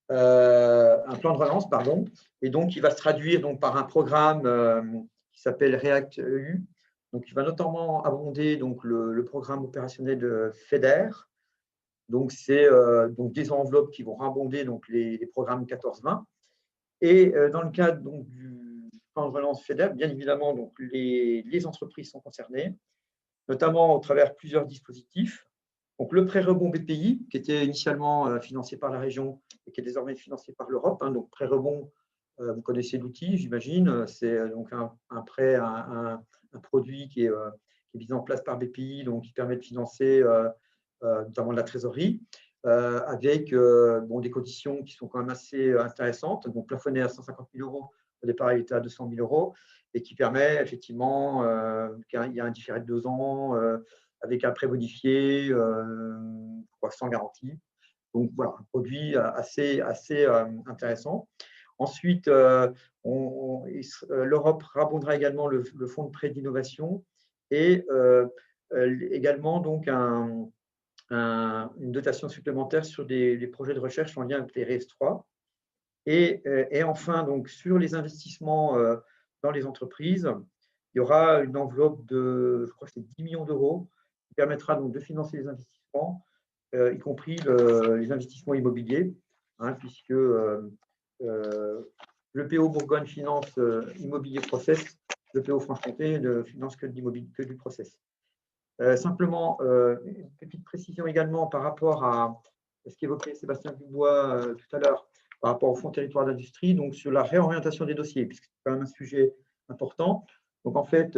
un plan de relance, pardon, et donc il va se traduire donc par un programme qui s'appelle REACT-EU. Donc il va notamment abonder donc le programme opérationnel de FEDER. Donc c'est donc des enveloppes qui vont rabonder donc les programmes 14-20. Et dans le cadre donc du plan de relance FEDER, bien évidemment donc les entreprises sont concernées, notamment au travers plusieurs dispositifs. Donc, le prêt rebond BPI, qui était initialement financé par la région et qui est désormais financé par l'Europe. Hein, donc, prêt rebond, vous connaissez l'outil, j'imagine. C'est donc un prêt, un produit qui est mis en place par BPI, donc qui permet de financer notamment de la trésorerie, avec bon, des conditions qui sont quand même assez intéressantes. Donc, plafonné à 150 000 €. Au départ, il était à 200 000 € et qui permet effectivement qu'il y a un différé de 2 ans avec un prêt bonifié, sans garantie. Donc voilà, un produit assez intéressant. Ensuite, l'Europe rabondera également le fonds de prêt d'innovation et également donc une dotation supplémentaire sur des projets de recherche en lien avec les RES3. Et enfin, donc, sur les investissements dans les entreprises, il y aura une enveloppe de, je crois que c'est 10 millions d'euros, qui permettra donc de financer les investissements, y compris les investissements immobiliers, hein, puisque le PO Bourgogne finance immobilier process, le PO Franche-Comté ne finance que du process. Simplement, une petite précision également par rapport à ce qu'évoquait Sébastien Dubois tout à l'heure, par rapport au Fonds territoire d'industrie, donc sur la réorientation des dossiers, puisque c'est quand même un sujet important. Donc en fait,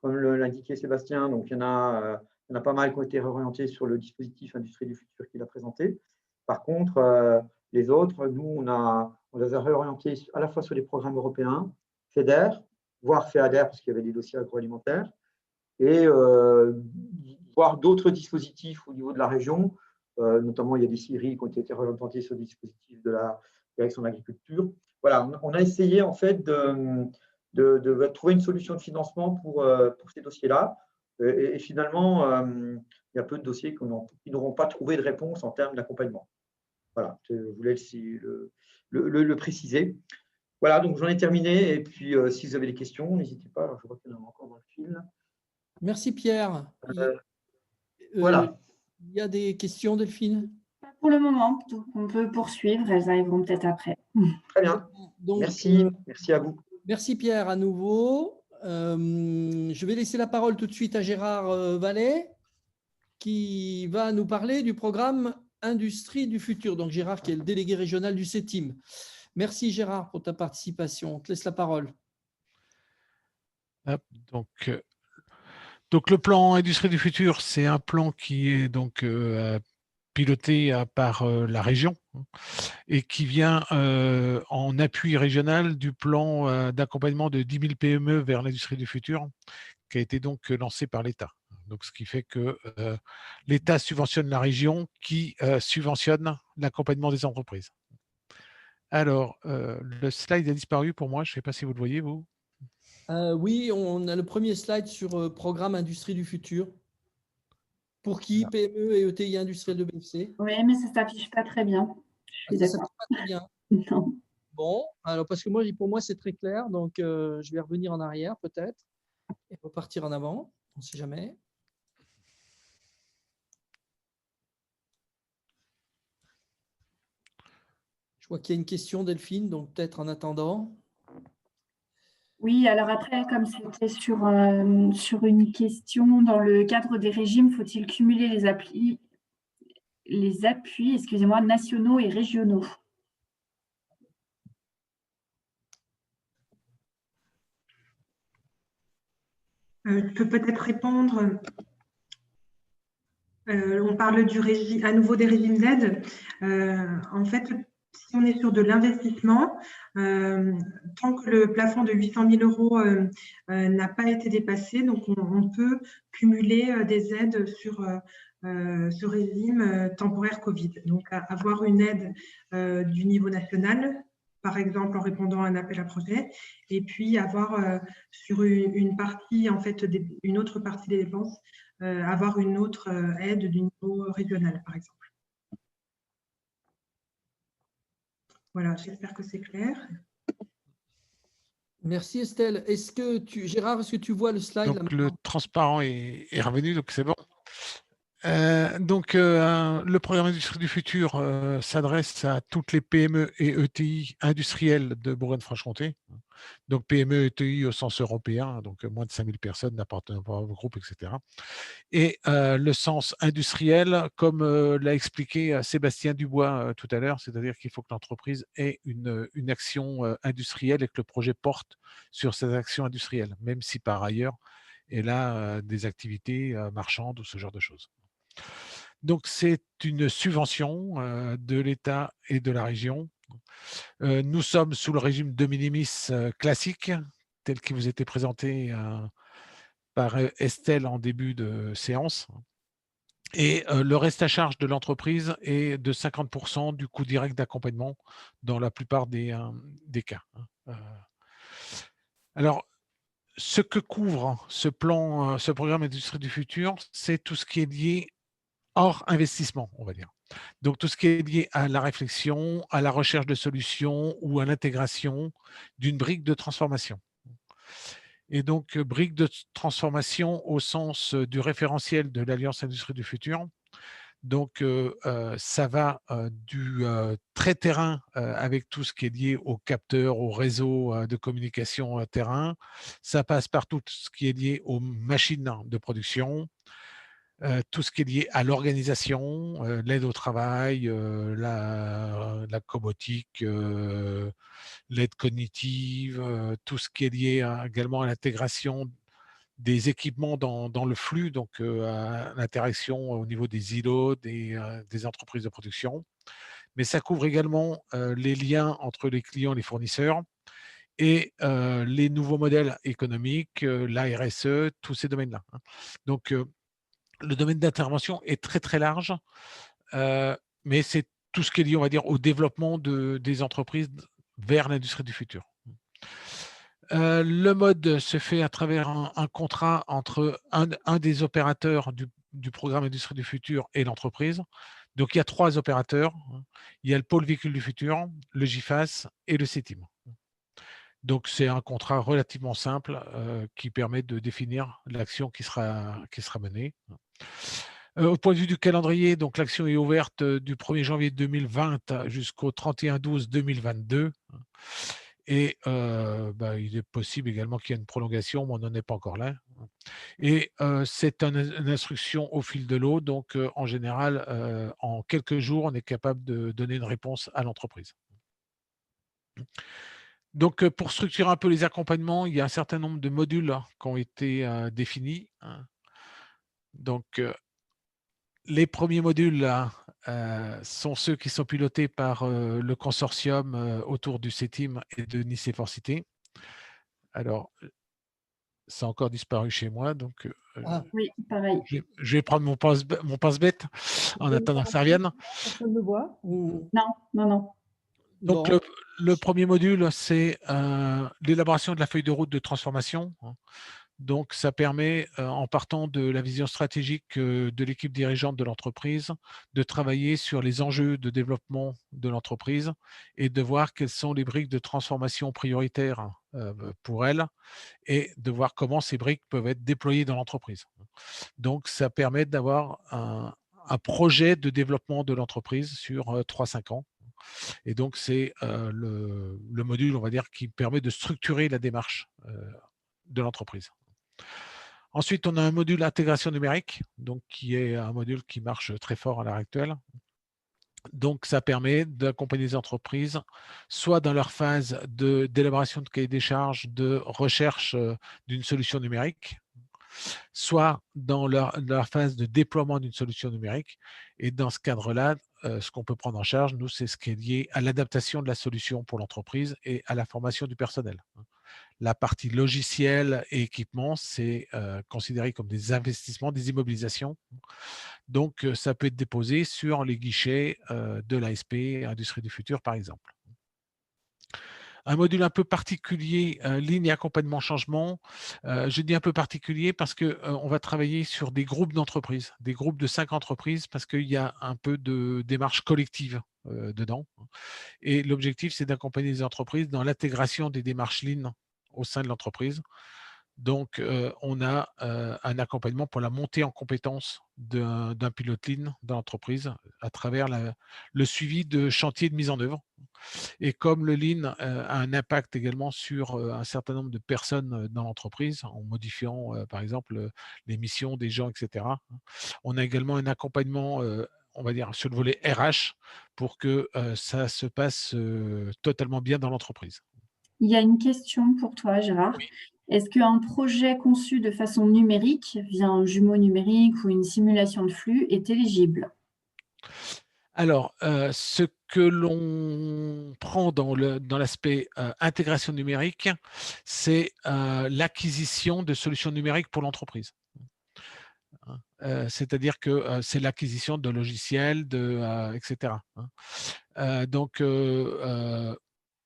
comme l'indiquait Sébastien, donc il y en a pas mal qui ont été réorientés sur le dispositif Industrie du futur qu'il a présenté. Par contre, les autres, nous, on les a réorientés à la fois sur les programmes européens, FEDER, voire FEADER, parce qu'il y avait des dossiers agroalimentaires, et voire d'autres dispositifs au niveau de la région. Notamment, il y a des scieries qui ont été réorientées sur le dispositif de la direction de l'agriculture. Voilà, on a essayé en fait de trouver une solution de financement pour ces dossiers-là. Et finalement, il y a peu de dossiers qui n'auront pas trouvé de réponse en termes d'accompagnement. Voilà, je voulais le préciser. Voilà, donc j'en ai terminé. Et puis, si vous avez des questions, n'hésitez pas. Alors, je vois qu'il y en a encore dans le fil. Merci Pierre. Voilà. Il y a des questions, Delphine? Pour le moment, on peut poursuivre. Elles arriveront peut-être après. Très bien. Donc, merci. Merci à vous. Merci Pierre à nouveau. Je vais laisser la parole tout de suite à Gérard Vallet qui va nous parler du programme Industrie du futur. Donc Gérard qui est le délégué régional du CETIM. Merci Gérard pour ta participation. On te laisse la parole. Hop, donc le plan Industrie du futur, c'est un plan qui est donc piloté par la région et qui vient en appui régional du plan d'accompagnement de 10 000 PME vers l'industrie du futur, qui a été donc lancé par l'État. Donc, ce qui fait que l'État subventionne la région qui subventionne l'accompagnement des entreprises. Alors, le slide a disparu pour moi. Je ne sais pas si vous le voyez, vous. Oui, on a le premier slide sur programme Industrie du futur. Pour qui? PME et ETI industrielle de BFC. Oui, mais ça ne s'affiche pas très bien. Je suis Ça ne d'accord. s'affiche pas très bien. Non. Bon, alors parce que pour moi, c'est très clair. Donc, je vais revenir en arrière peut-être et repartir en avant. On ne sait jamais. Je vois qu'il y a une question, Delphine, donc peut-être en attendant. Oui, alors après, comme c'était sur une question, dans le cadre des régimes, faut-il cumuler les appuis nationaux et régionaux? Je peux peut-être répondre. On parle à nouveau des régimes d'aide. En fait, si on est sur de l'investissement, tant que le plafond de 800 000 euros n'a pas été dépassé, donc on peut cumuler des aides sur ce régime temporaire Covid. Donc, avoir une aide du niveau national, par exemple en répondant à un appel à projet, et puis avoir sur une partie, en fait, une autre partie des dépenses, avoir une autre aide du niveau régional, par exemple. Voilà, j'espère que c'est clair. Merci Estelle. Gérard, est-ce que tu vois le slide? Donc, le transparent est revenu, donc c'est bon. Le programme Industrie du futur s'adresse à toutes les PME et ETI industrielles de Bourgogne-Franche-Comté. Donc, PME et ETI au sens européen, donc moins de 5 000 personnes n'appartenant pas au groupe, etc. Et le sens industriel, comme l'a expliqué Sébastien Dubois tout à l'heure, c'est-à-dire qu'il faut que l'entreprise ait une action industrielle et que le projet porte sur ces actions industrielles, même si par ailleurs, elle a des activités marchandes ou ce genre de choses. Donc, c'est une subvention de l'État et de la région. Nous sommes sous le régime de minimis classique, tel qu'il vous était présenté par Estelle en début de séance. Et le reste à charge de l'entreprise est de 50% du coût direct d'accompagnement dans la plupart des cas. Alors, ce que couvre ce programme Industrie du futur, c'est tout ce qui est lié hors investissement, on va dire. Donc, tout ce qui est lié à la réflexion, à la recherche de solutions ou à l'intégration d'une brique de transformation. Et donc, brique de transformation au sens du référentiel de l'Alliance Industrie du futur. Donc, ça va du très terrain avec tout ce qui est lié aux capteurs, aux réseaux de communication terrain. Ça passe par tout ce qui est lié aux machines de production, tout ce qui est lié à l'organisation, l'aide au travail, la cobotique, l'aide cognitive, tout ce qui est lié également à l'intégration des équipements dans le flux, donc à l'interaction au niveau des îlots, des entreprises de production. Mais ça couvre également les liens entre les clients et les fournisseurs et les nouveaux modèles économiques, la RSE, tous ces domaines-là. Donc, le domaine d'intervention est très, très large, mais c'est tout ce qui est lié, on va dire, au développement des entreprises vers l'industrie du futur. Le mode se fait à travers un contrat entre un des opérateurs du programme Industrie du futur et l'entreprise. Donc, il y a 3 opérateurs. Il y a le pôle véhicule du futur, le GIFAS et le CETIM. Donc, c'est un contrat relativement simple qui permet de définir l'action qui sera menée. Au point de vue du calendrier, donc l'action est ouverte du 1er janvier 2020 jusqu'au 31/12/2022. Et il est possible également qu'il y ait une prolongation, mais on n'en est pas encore là. Et c'est une instruction au fil de l'eau, donc en général, en quelques jours, on est capable de donner une réponse à l'entreprise. Donc, pour structurer un peu les accompagnements, il y a un certain nombre de modules qui ont été définis. Donc, les premiers modules sont ceux qui sont pilotés par le consortium autour du CETIM et de Nice et Forcité. Alors, ça a encore disparu chez moi, donc Oui, pareil. je vais prendre mon passe-bête en attendant que ça revienne. Personne ne voit. Non, non, non. Donc, Bon. le premier module, c'est l'élaboration de la feuille de route de transformation. Donc, ça permet, en partant de la vision stratégique de l'équipe dirigeante de l'entreprise, de travailler sur les enjeux de développement de l'entreprise et de voir quelles sont les briques de transformation prioritaires pour elle et de voir comment ces briques peuvent être déployées dans l'entreprise. Donc, ça permet d'avoir un projet de développement de l'entreprise sur 3-5 ans. Et donc, c'est le module, on va dire, qui permet de structurer la démarche de l'entreprise. Ensuite, on a un module intégration numérique, donc qui est un module qui marche très fort à l'heure actuelle. Donc, ça permet d'accompagner les entreprises, soit dans leur phase d'élaboration de cahier des charges, de recherche d'une solution numérique, soit dans leur phase de déploiement d'une solution numérique. Et dans ce cadre-là, ce qu'on peut prendre en charge, nous, c'est ce qui est lié à l'adaptation de la solution pour l'entreprise et à la formation du personnel. La partie logiciel et équipement, c'est considéré comme des investissements, des immobilisations. Donc, ça peut être déposé sur les guichets de l'ASP, Industrie du Futur, par exemple. Un module un peu particulier, ligne et accompagnement changement. Je dis un peu particulier parce qu'on va travailler sur des groupes d'entreprises, des groupes de 5 entreprises, parce qu'il y a un peu de démarche collective dedans. Et l'objectif, c'est d'accompagner les entreprises dans l'intégration des démarches Lean au sein de l'entreprise. Donc, on a un accompagnement pour la montée en compétences d'un pilote Lean dans l'entreprise à travers le suivi de chantiers de mise en œuvre. Et comme le Lean a un impact également sur un certain nombre de personnes dans l'entreprise, en modifiant, par exemple, les missions des gens, etc., on a également un accompagnement, on va dire, sur le volet RH pour que ça se passe totalement bien dans l'entreprise. Il y a une question pour toi, Gérard. Oui. Est-ce qu'un projet conçu de façon numérique, via un jumeau numérique ou une simulation de flux, est éligible? Alors, ce que l'on prend dans l'aspect intégration numérique, c'est l'acquisition de solutions numériques pour l'entreprise. C'est-à-dire que c'est l'acquisition de logiciels, etc. Donc,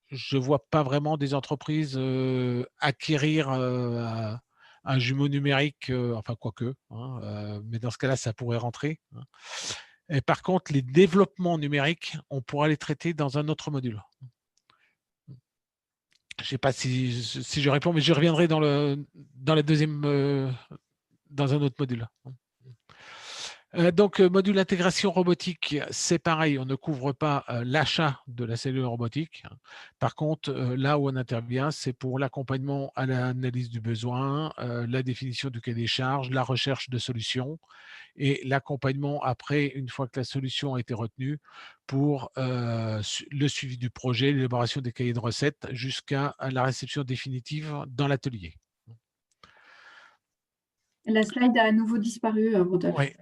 je ne vois pas vraiment des entreprises acquérir un jumeau numérique, enfin quoique, mais dans ce cas-là, ça pourrait rentrer. Et par contre, les développements numériques, on pourra les traiter dans un autre module. Je ne sais pas si je réponds, mais je reviendrai dans la deuxième, dans un autre module. Donc, module intégration robotique, c'est pareil, on ne couvre pas l'achat de la cellule robotique. Par contre, là où on intervient, c'est pour l'accompagnement à l'analyse du besoin, la définition du cahier des charges, la recherche de solutions et l'accompagnement après, une fois que la solution a été retenue, pour le suivi du projet, l'élaboration des cahiers de recettes jusqu'à la réception définitive dans l'atelier. La slide a à nouveau disparu, Rodolphe. Oui.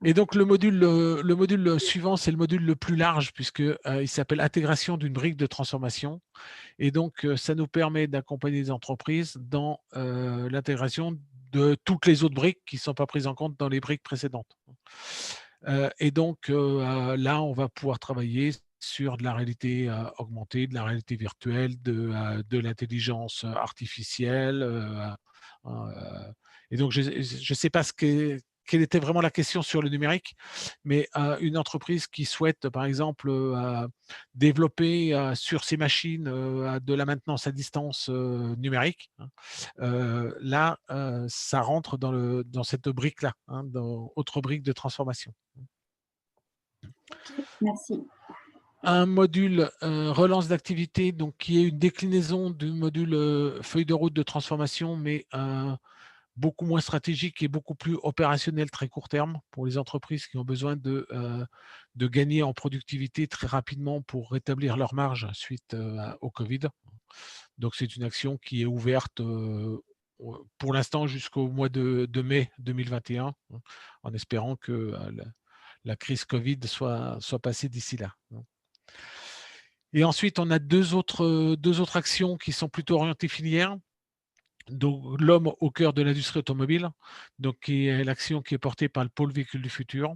Et donc, le module suivant, c'est le module le plus large puisqu'il s'appelle intégration d'une brique de transformation. Et donc, ça nous permet d'accompagner les entreprises dans l'intégration de toutes les autres briques qui ne sont pas prises en compte dans les briques précédentes. Et donc, là, on va pouvoir travailler sur de la réalité augmentée, de la réalité virtuelle, de l'intelligence artificielle. Et donc, je ne sais pas quelle était vraiment la question sur le numérique, mais une entreprise qui souhaite, par exemple, développer sur ses machines de la maintenance à distance numérique, là, ça rentre dans cette brique-là, dans autre brique de transformation. Okay, merci. Un module relance d'activité, donc qui est une déclinaison du module feuille de route de transformation, mais beaucoup moins stratégique et beaucoup plus opérationnel très court terme pour les entreprises qui ont besoin de gagner en productivité très rapidement pour rétablir leur marge suite au Covid. Donc, c'est une action qui est ouverte pour l'instant jusqu'au mois de mai 2021, en espérant que la crise Covid soit passée d'ici là. Et ensuite, on a deux autres actions qui sont plutôt orientées filière. Donc, l'homme au cœur de l'industrie automobile, donc qui est l'action qui est portée par le pôle véhicule du futur.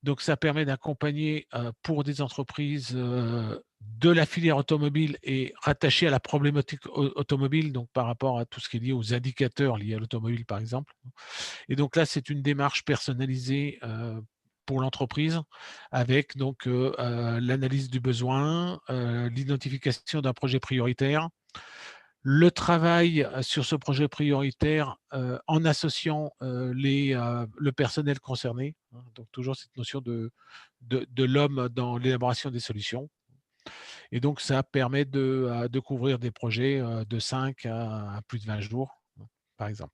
Donc, ça permet d'accompagner pour des entreprises de la filière automobile et rattachées à la problématique automobile, donc par rapport à tout ce qui est lié aux indicateurs liés à l'automobile, par exemple. Et donc là, c'est une démarche personnalisée pour l'entreprise avec donc l'analyse du besoin, l'identification d'un projet prioritaire, le travail sur ce projet prioritaire en associant le personnel concerné, donc toujours cette notion de l'homme dans l'élaboration des solutions. Et donc, ça permet de couvrir des projets de 5 à plus de 20 jours, par exemple.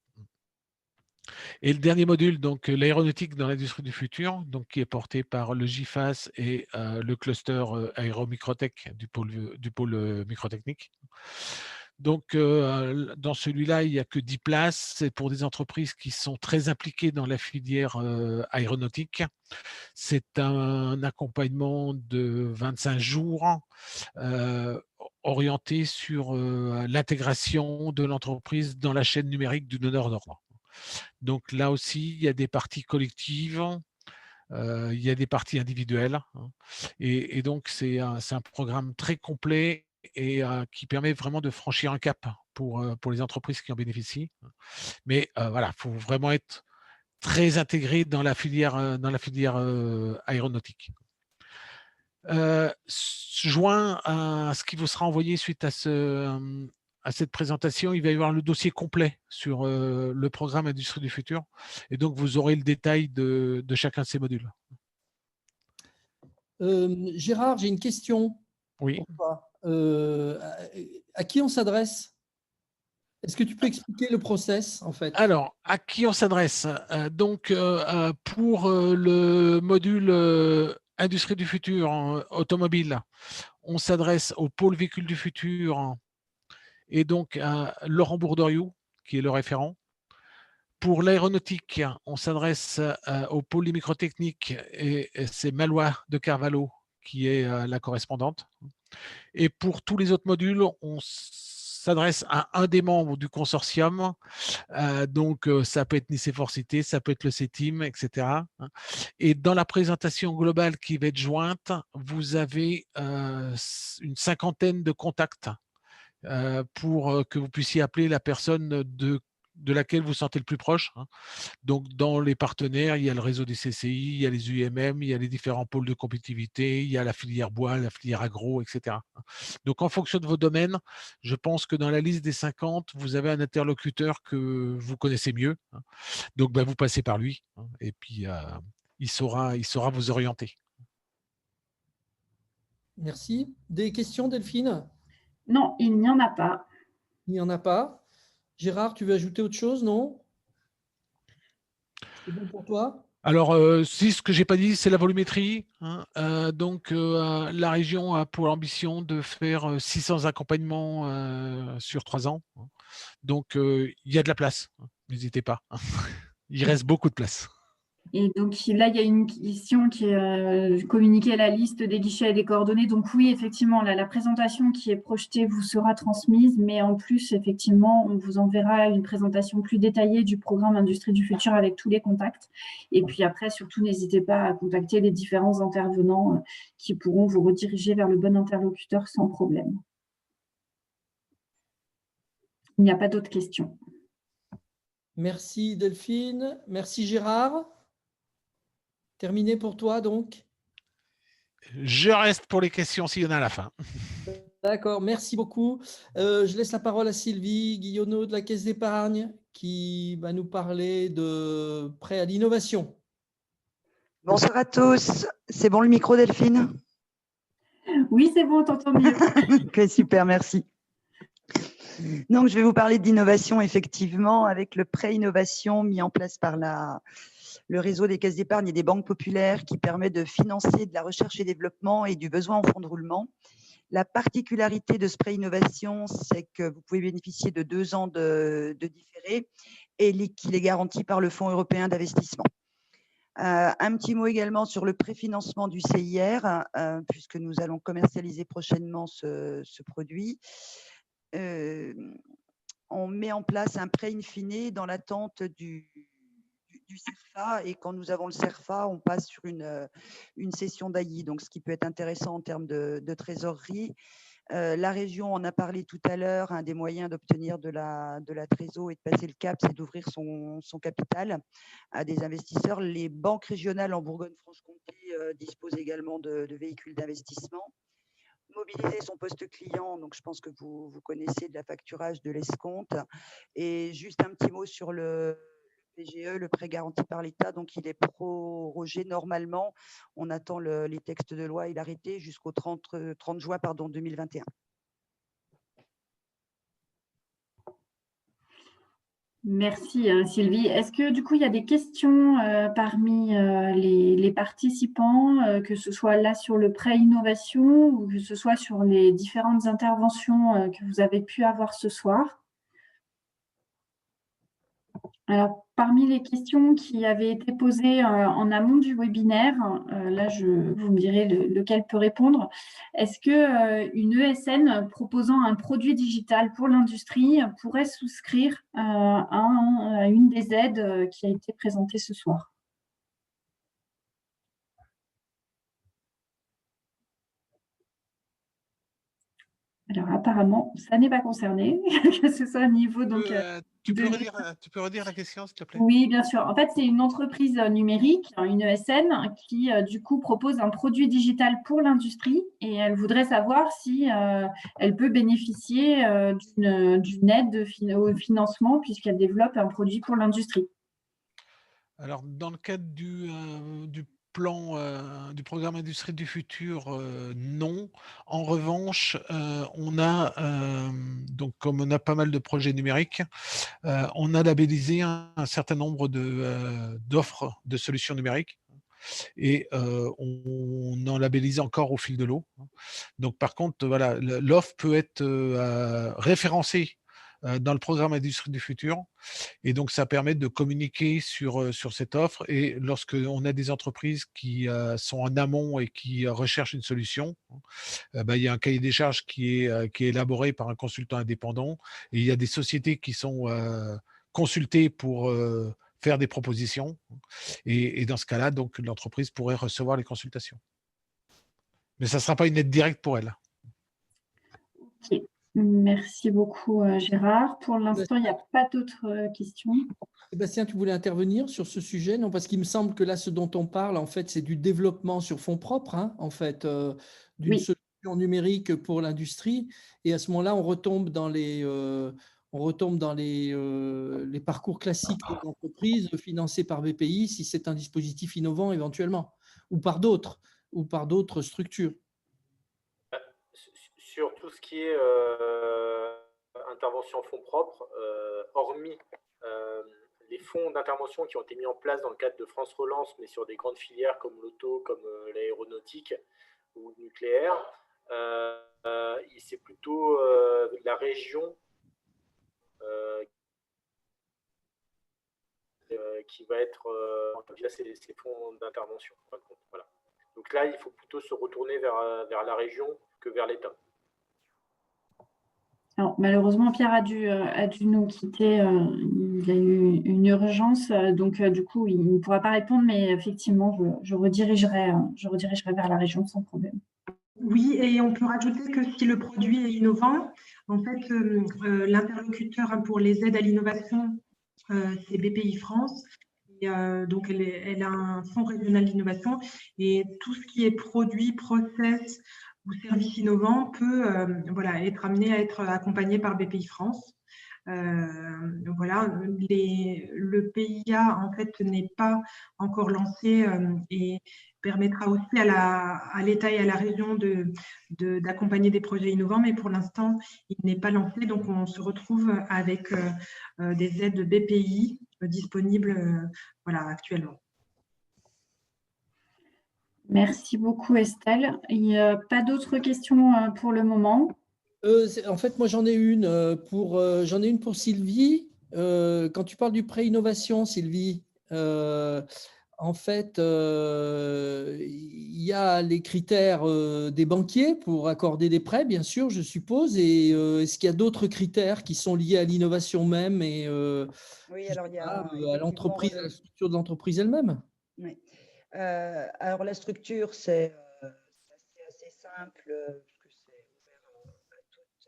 Et le dernier module, donc l'aéronautique dans l'industrie du futur, donc qui est porté par le GIFAS et le cluster aéromicrotech du pôle microtechnique. Donc, dans celui-là, il n'y a que 10 places. C'est pour des entreprises qui sont très impliquées dans la filière aéronautique. C'est un accompagnement de 25 jours orienté sur l'intégration de l'entreprise dans la chaîne numérique du donneur d'ordre. Donc là aussi, il y a des parties collectives, il y a des parties individuelles. Et donc, c'est un programme très complet et qui permet vraiment de franchir un cap pour les entreprises qui en bénéficient. Mais voilà, il faut vraiment être très intégré dans la filière aéronautique. Joint à ce qui vous sera envoyé suite à cette présentation, il va y avoir le dossier complet sur le programme Industrie du futur. Et donc, vous aurez le détail de chacun de ces modules. Gérard, j'ai une question. Oui. Pour toi. À qui on s'adresse? Est-ce que tu peux expliquer le process, en fait? Alors, à qui on s'adresse? Donc, pour le module Industrie du futur automobile, on s'adresse au pôle véhicule du futur et donc à Laurent Bourderiou, qui est le référent. Pour l'aéronautique, on s'adresse au pôle des microtechniques et c'est Malois de Carvalho qui est la correspondante. Et pour tous les autres modules, on s'adresse à un des membres du consortium. Donc, ça peut être Nice Forcité, ça peut être le CETIM, etc. Et dans la présentation globale qui va être jointe, vous avez une cinquantaine de contacts pour que vous puissiez appeler la personne de laquelle vous sentez le plus proche. Donc, dans les partenaires, il y a le réseau des CCI, il y a les UMM, il y a les différents pôles de compétitivité, il y a la filière bois, la filière agro, etc. Donc, en fonction de vos domaines, je pense que dans la liste des 50, vous avez un interlocuteur que vous connaissez mieux. Donc, vous passez par lui et puis il saura vous orienter. Merci. Des questions, Delphine? Non, il n'y en a pas. Il n'y en a pas. Gérard, tu veux ajouter autre chose, non? C'est bon pour toi? Alors, si ce que je n'ai pas dit, c'est la volumétrie. Donc, la région a pour ambition de faire 600 accompagnements sur 3 ans. Donc, il y a de la place. N'hésitez pas. Il reste beaucoup de place. Et donc là, il y a une question qui est communiquer la liste des guichets et des coordonnées. Donc oui, effectivement, la présentation qui est projetée vous sera transmise, mais en plus, effectivement, on vous enverra une présentation plus détaillée du programme Industrie du futur avec tous les contacts. Et puis après, surtout, n'hésitez pas à contacter les différents intervenants qui pourront vous rediriger vers le bon interlocuteur sans problème. Il n'y a pas d'autres questions. Merci Delphine. Merci Gérard. Terminé pour toi, donc? Je reste pour les questions s'il y en a à la fin. D'accord, merci beaucoup. Je laisse la parole à Sylvie Guillonneau de la Caisse d'épargne qui va nous parler de prêt à l'innovation. Bonsoir à tous. C'est bon le micro, Delphine? Oui, c'est bon, on t'entend mieux. Ok, super, merci. Donc, je vais vous parler d'innovation, effectivement, avec le prêt innovation mis en place par le réseau des caisses d'épargne et des banques populaires qui permet de financer de la recherche et développement et du besoin en fonds de roulement. La particularité de ce prêt innovation, c'est que vous pouvez bénéficier de 2 ans de différé et qu'il est garanti par le Fonds européen d'investissement. Un petit mot également sur le préfinancement du CIR, puisque nous allons commercialiser prochainement ce produit. On met en place un prêt in fine dans l'attente du CERFA, et quand nous avons le CERFA, on passe sur une cession d'AI, donc ce qui peut être intéressant en termes de trésorerie. La région en a parlé tout à l'heure, un des moyens d'obtenir de la trésor et de passer le cap, c'est d'ouvrir son capital à des investisseurs. Les banques régionales en Bourgogne-Franche-Comté disposent également de véhicules d'investissement. Mobiliser son poste client, donc je pense que vous connaissez de la facturage de l'escompte. Et juste un petit mot sur le PGE, le prêt garanti par l'État, donc il est prorogé normalement. On attend les textes de loi et l'arrêté jusqu'au 30 juin 2021. Merci Sylvie. Est-ce que du coup il y a des questions parmi les participants, que ce soit là sur le prêt innovation ou que ce soit sur les différentes interventions que vous avez pu avoir ce soir? Alors, parmi les questions qui avaient été posées en amont du webinaire, là, vous me direz lequel peut répondre. Est-ce qu'une ESN proposant un produit digital pour l'industrie pourrait souscrire à une des aides qui a été présentée ce soir? Alors, apparemment, ça n'est pas concerné, que ce soit au niveau… donc. Tu peux redire la question, s'il te plaît? Oui, bien sûr. En fait, c'est une entreprise numérique, une ESN, qui du coup propose un produit digital pour l'industrie, et elle voudrait savoir si elle peut bénéficier d'une aide au financement puisqu'elle développe un produit pour l'industrie. Alors, dans le cadre du plan du programme Industrie du futur, non. En revanche, on a, donc comme on a pas mal de projets numériques, on a labellisé un certain nombre d'offres de solutions numériques, et on en labellise encore au fil de l'eau. Donc par contre, voilà, l'offre peut être référencée dans le programme Industrie du futur, et donc ça permet de communiquer sur cette offre. Et lorsqu'on a des entreprises qui sont en amont et qui recherchent une solution, il y a un cahier des charges qui est élaboré par un consultant indépendant, et il y a des sociétés qui sont consultées pour faire des propositions, et dans ce cas-là, donc l'entreprise pourrait recevoir les consultations. Mais ça ne sera pas une aide directe pour elle. Ok. Merci beaucoup Gérard. Pour l'instant, il n'y a pas d'autres questions. Sébastien, tu voulais intervenir sur ce sujet? Non, parce qu'il me semble que là, ce dont on parle, en fait, c'est du développement sur fonds propres, hein, en fait, d'une solution numérique pour l'industrie. Et à ce moment-là, on retombe dans les parcours classiques de l'entreprise financés par BPI, si c'est un dispositif innovant éventuellement, ou par d'autres structures. Sur tout ce qui est intervention en fonds propres, hormis les fonds d'intervention qui ont été mis en place dans le cadre de France Relance, mais sur des grandes filières comme l'auto, comme l'aéronautique ou le nucléaire, c'est plutôt la région qui va être via ces fonds d'intervention. Voilà. Donc là, il faut plutôt se retourner vers la région que vers l'État. Alors, malheureusement, Pierre a dû nous quitter. Il a eu une urgence, donc du coup, il ne pourra pas répondre, mais effectivement, je redirigerai vers la région sans problème. Oui, et on peut rajouter que si le produit est innovant, en fait, l'interlocuteur pour les aides à l'innovation, c'est BPI France. Et, donc, elle a un fonds régional d'innovation, et tout ce qui est produit, process ou service innovant peut être amené à être accompagné par BPI France. Voilà, le PIA en fait n'est pas encore lancé, et permettra aussi à l'État et à la région d'accompagner des projets innovants, mais pour l'instant, il n'est pas lancé. Donc, on se retrouve avec des aides BPI disponibles voilà, actuellement. Merci beaucoup, Estelle. Il n'y a pas d'autres questions pour le moment. En fait, moi, j'en ai une pour Sylvie. Quand tu parles du prêt innovation, Sylvie, en fait, il y a les critères des banquiers pour accorder des prêts, bien sûr, je suppose. Et est-ce qu'il y a d'autres critères qui sont liés à l'innovation même et Oui, alors il y a à l'entreprise, à la structure de l'entreprise elle-même? Oui. Alors la structure, c'est assez simple. Parce que c'est ouvert à toutes.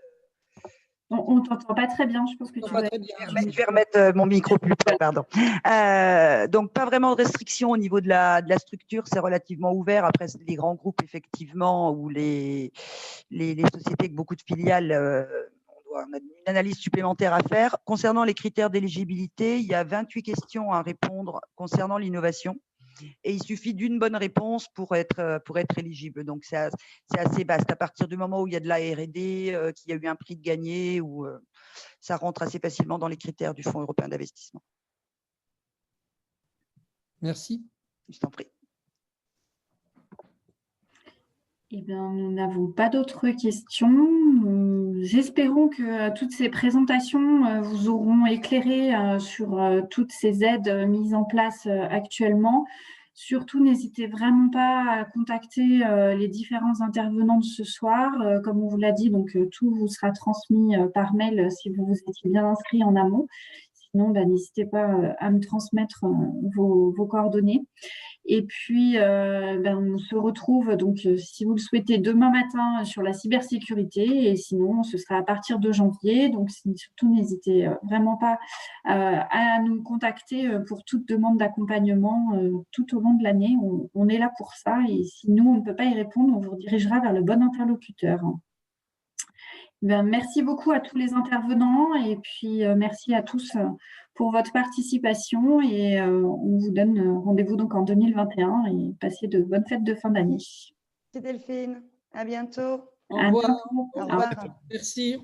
On ne t'entend pas très bien, je pense que tu Pas dois... très bien. Je vais remettre mon micro plus près, pardon. Donc, pas vraiment de restriction au niveau de la structure, c'est relativement ouvert. Après, les grands groupes, effectivement, ou les sociétés avec beaucoup de filiales, on a une analyse supplémentaire à faire. Concernant les critères d'éligibilité, il y a 28 questions à répondre concernant l'innovation. Et il suffit d'une bonne réponse pour être éligible. Donc, c'est assez vaste. À partir du moment où il y a de la R&D, qu'il y a eu un prix de gagné, ou ça rentre assez facilement dans les critères du Fonds européen d'investissement. Merci. Je t'en prie. Eh bien, nous n'avons pas d'autres questions. Nous espérons que toutes ces présentations vous auront éclairé sur toutes ces aides mises en place actuellement. Surtout, n'hésitez vraiment pas à contacter les différents intervenants de ce soir. Comme on vous l'a dit, donc tout vous sera transmis par mail si vous vous étiez bien inscrit en amont. Sinon, n'hésitez pas à me transmettre vos coordonnées. Et puis, on se retrouve, donc, si vous le souhaitez, demain matin sur la cybersécurité. Et sinon, ce sera à partir de janvier. Donc, surtout, n'hésitez vraiment pas à nous contacter pour toute demande d'accompagnement tout au long de l'année. On est là pour ça. Et si nous, on ne peut pas y répondre, on vous redirigera vers le bon interlocuteur. Merci beaucoup à tous les intervenants et puis merci à tous pour votre participation et on vous donne rendez-vous donc en 2021 et passez de bonnes fêtes de fin d'année. C'est Delphine. À bientôt. Au revoir. À bientôt. Au revoir. Merci.